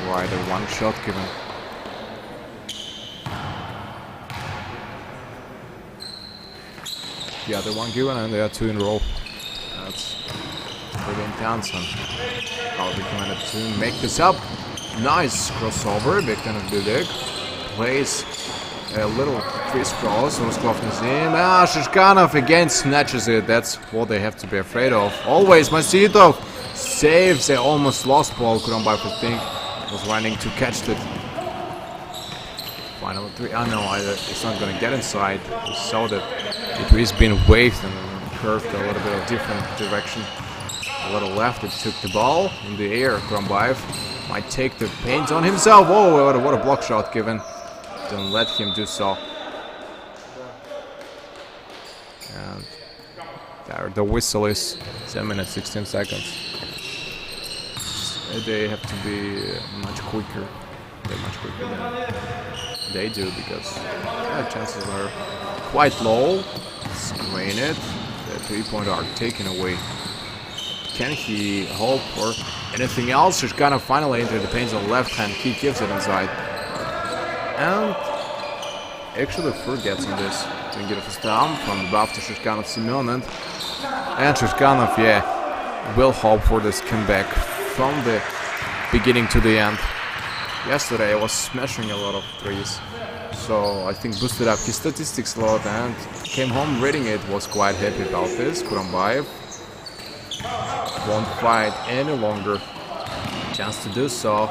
Right, one shot given. The other one given, and there are 2 in a row. That's pretty intense, and I'll be commanded to make this up. Nice crossover, big kind of Dudek. Plays a little crisscross. Orosklov Nazim. Shishkanov again snatches it. That's what they have to be afraid of. Always Masitov saves a almost lost ball. Krombaev, I think, was running to catch it. final 3. Oh no, it's not gonna get inside. We saw that it is being waved and curved a little bit of different direction. A little left, it took the ball in the air. Kurambayev might take the paint on himself. Whoa, what a block shot given. Don't let him do so. And there, the whistle is 7 minutes 16 seconds. They have to be much quicker. They're much quicker than they do because chances are quite low. Screen it. The 3-point arc taken away. Can he hope for anything else? He's gonna finally enter the paint on the left hand. He gives it inside. And actually forgets on this. Can get a first down from above to Shishkanov Simeon, and Shishkanov, will hope for this comeback from the beginning to the end. Yesterday I was smashing a lot of threes, so I think boosted up his statistics a lot and came home reading it, was quite happy about this. Kurambayev won't fight any longer. Chance to do so.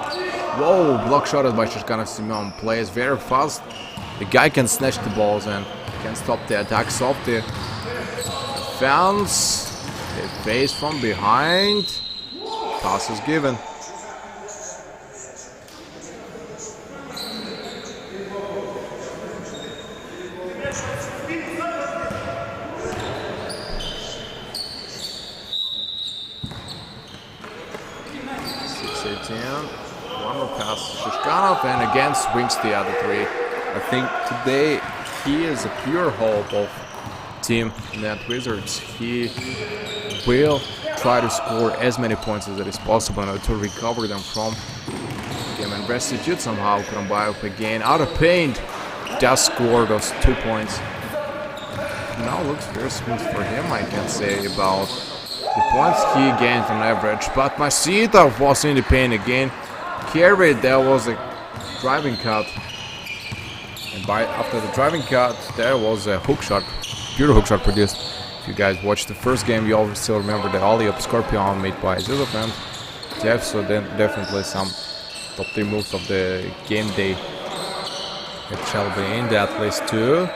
Whoa, block shotted by Shishkanov Simeon. Plays very fast. The guy can snatch the balls and can stop the attacks of the defense. They face from behind. Pass is given. One more pass, Shishkanov, and again swings the other three. I think today he is a pure hope of Team Net Wizards. He will try to score as many points as it is possible in order to recover them from game and restitute somehow. Kurambayev again out of paint, just score those 2 points. Now looks very smooth for him, I can say, about the points he gained on average. But Masitov was in the paint again. Carried, there was a driving cut. And after the driving cut, there was a hook shot. Pure hook shot produced. If you guys watched the first game, you all still remember the alley-up Scorpion made by Zizov and Jeff. So then definitely some top 3 moves of the game day. It shall be in the at least 2.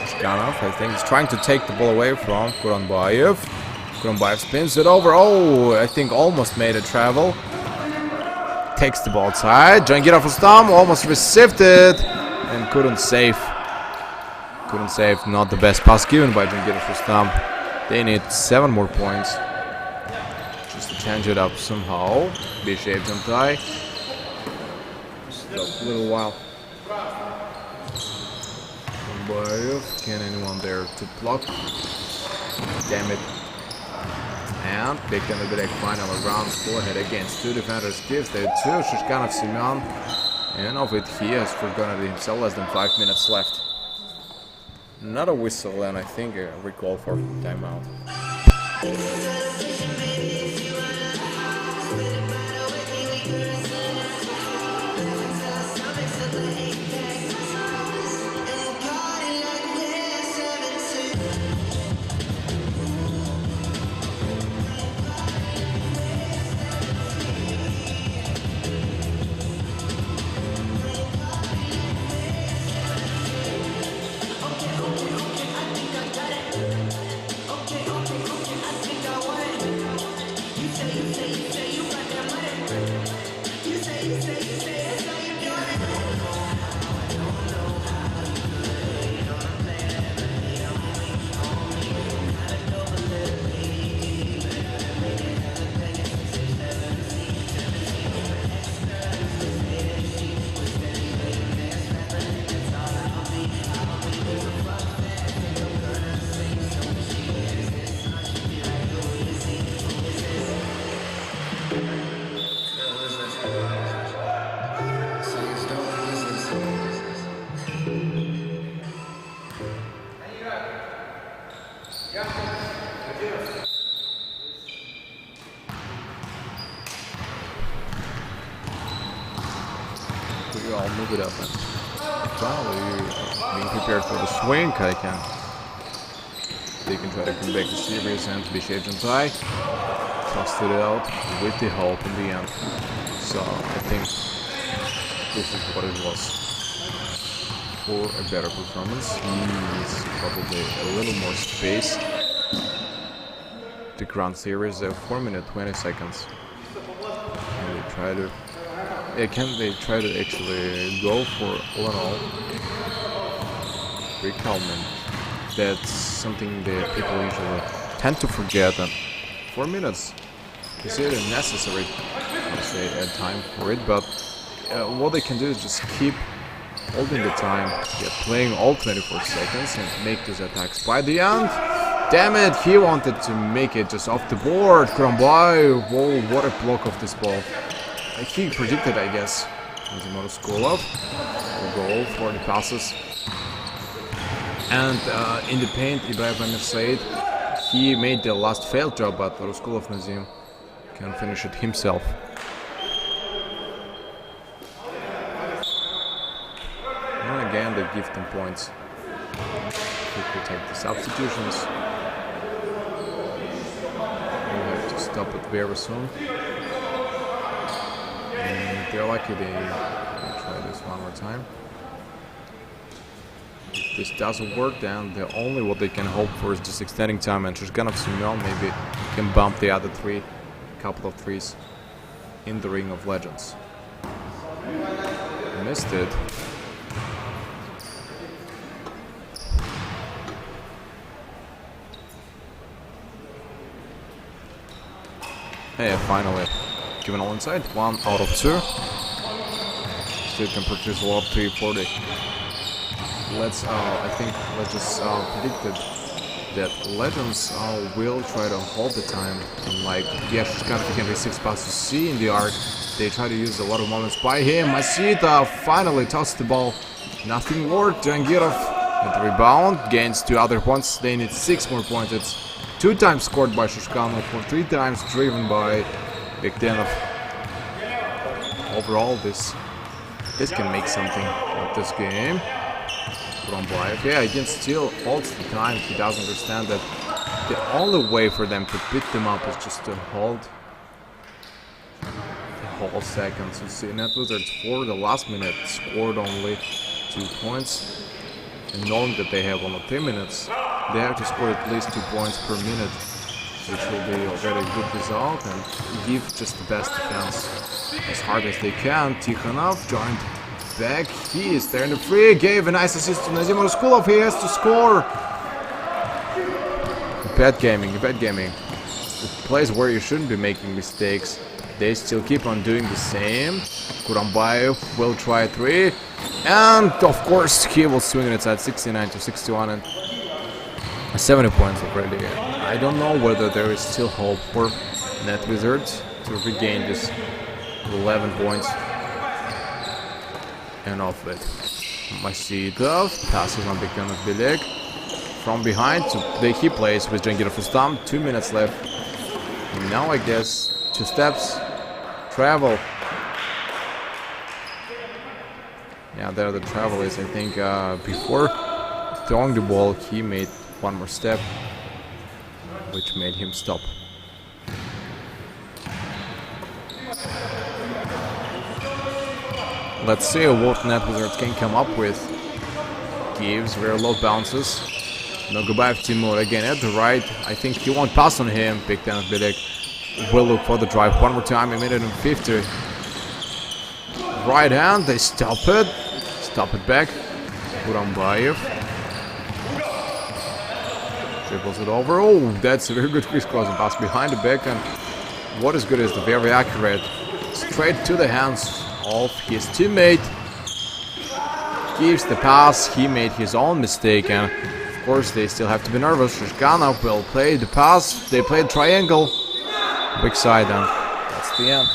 Shishkanov, I think, is trying to take the ball away from Kurambayev. Kurambayev spins it over. Oh, I think almost made a travel. Takes the ball outside. Jangirov Ustam almost received it and couldn't save. Couldn't save. Not the best pass given by Jangirov Ustam. They need 7 more points just to change it up somehow. B-shaped and tie. Stop a little while. Kurambayev, can anyone there to block? Damn it. And they can be like final round. Go ahead against 2 defenders. Gives the 2 Shishkanov Simeon. And of it he has forgotten it himself. Less than 5 minutes left. Not a whistle, and I think a recall for timeout. I'll move it up and probably being prepared for the swing. They can try to come back to series and be shaped and tie. Tossed it out with the help in the end. So I think this is what it was. for a better performance. He needs probably a little more space. The ground series 4 minutes 20 seconds. And they try to. Can they try to actually go for all in all recalment? That's something that people usually tend to forget. And 4 minutes is really necessary, I say, time for it. But what they can do is just keep holding the time, playing all 24 seconds, and make these attacks. By the end, damn it, he wanted to make it just off the board. Kurambai, whoa, what a block of this ball. He predicted, I guess. Raskolov will go for the passes. And in the paint, Ibrahim Said, he made the last failed job, but Raskolov Nazim can finish it himself. And again, they give them points. Quickly take the substitutions. We'll have to stop it very soon. And they're lucky they try this one more time. If this doesn't work, then the only what they can hope for is just extending time, and Shishganov Semyon maybe can bump the other couple of threes in the Ring of Legends. Missed it. Hey, finally. Given all inside, 1 out of 2. Still can produce a lot of 340. Let's just predicted that Legends will try to hold the time. And like, yeah, Shishkanov can be 6 passes to see in the arc. They try to use a lot of moments by him. Masita finally tossed the ball. Nothing worked. Jangirov at the rebound gains 2 other points. They need 6 more points. It's 2 times scored by Shishkanov, or 3 times driven by Bektenov. Overall, this can make something of this game. Yeah, he can still hold the time. He doesn't understand that the only way for them to beat them up is just to hold the whole seconds. You see, NetWizards for the last minute scored only 2 points. And knowing that they have only 3 minutes, they have to score at least 2 points per minute, which will be already a good result and give just the best defense as hard as they can. Tikhonov joined back. He is there in the free. Gave a nice assist to Nazim Raskolov. He has to score. Bad gaming. The place where you shouldn't be making mistakes. They still keep on doing the same. Kurambayev will try 3. And of course he will swing it at 69 to 61 and 70 points already. I don't know whether there is still hope for NetWizards to regain this 11 points. And off it. Masitov passes on Bektenov Bilek. From behind, he plays with Jangirov Ustam. 2 minutes left. And now I guess 2 steps. Travel. Yeah, there the travel is. I think before throwing the ball, he made 1 more step, which made him stop. Let's see what NetWizards can come up with. Gives very low bounces. Nogubayev Timur again at the right. I think he won't pass on him. Bektenov Bilek will look for the drive 1 more time. 1:50. Right hand, they stop it. Stop it back. Kurambayev dribbles it over. Oh, that's a very good crisscrossing pass behind the back. And what is good is the very accurate. Straight to the hands of his teammate. Gives the pass. He made his own mistake. And of course, they still have to be nervous. Shishganov will play the pass. They play triangle. Big side, and that's the end.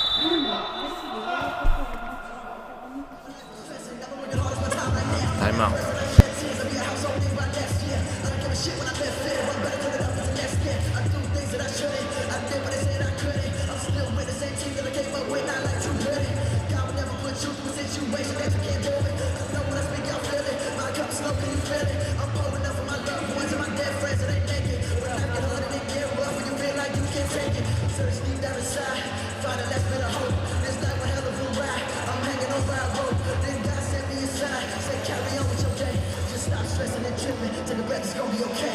Timeout. Carry on with your game. to the rest, it's gonna be okay.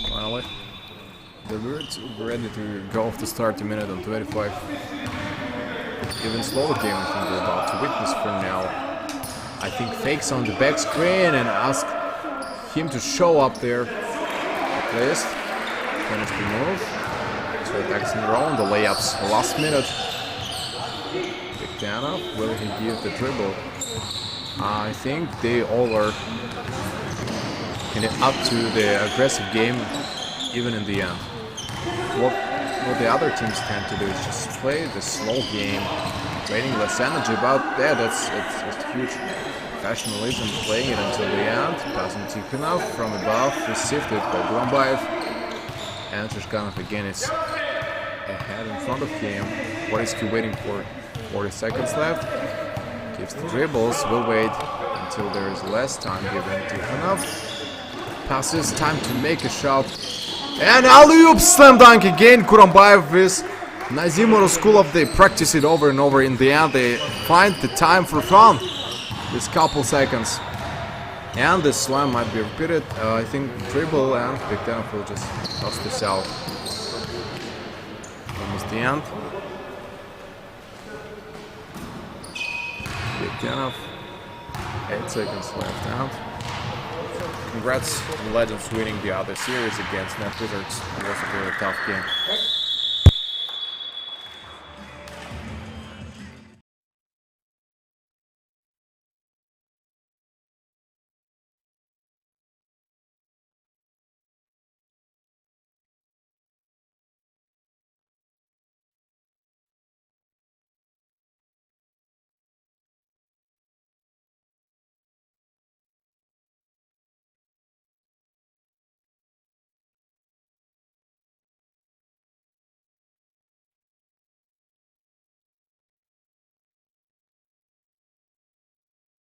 Finally, the birds ready to go off the starting minute on 25. Even slower game I think we're about to witness for now. I think fakes on the back screen and ask him to show up there at least. Finish the move. So attacks in a row on the layups. Last minute. Priятного, will he give the dribble? I think they all are kind of up to the aggressive game even in the end. What the other teams tend to do is just play the slow game, waiting less energy, but yeah, it's huge professionalism, playing it until the end. Doesn't take enough from above, received it by Glombaev, and Trishkanov again is ahead in front of him. What is he waiting for? 40 seconds left. Gives the dribbles, will wait until there is less time given to Trishkanov. Passes, time to make a shot. And alley-oop slam dunk again. Kurambayev with Nazimuro Skulov. They practice it over and over. In the end, they find the time for fun. This couple seconds. And the slam might be repeated. I think dribble and Priятного will just toss this out. Almost the end. Priятного. 8 seconds left out. Congrats to the Legends winning the other series against Net Wizards. It was a very tough game.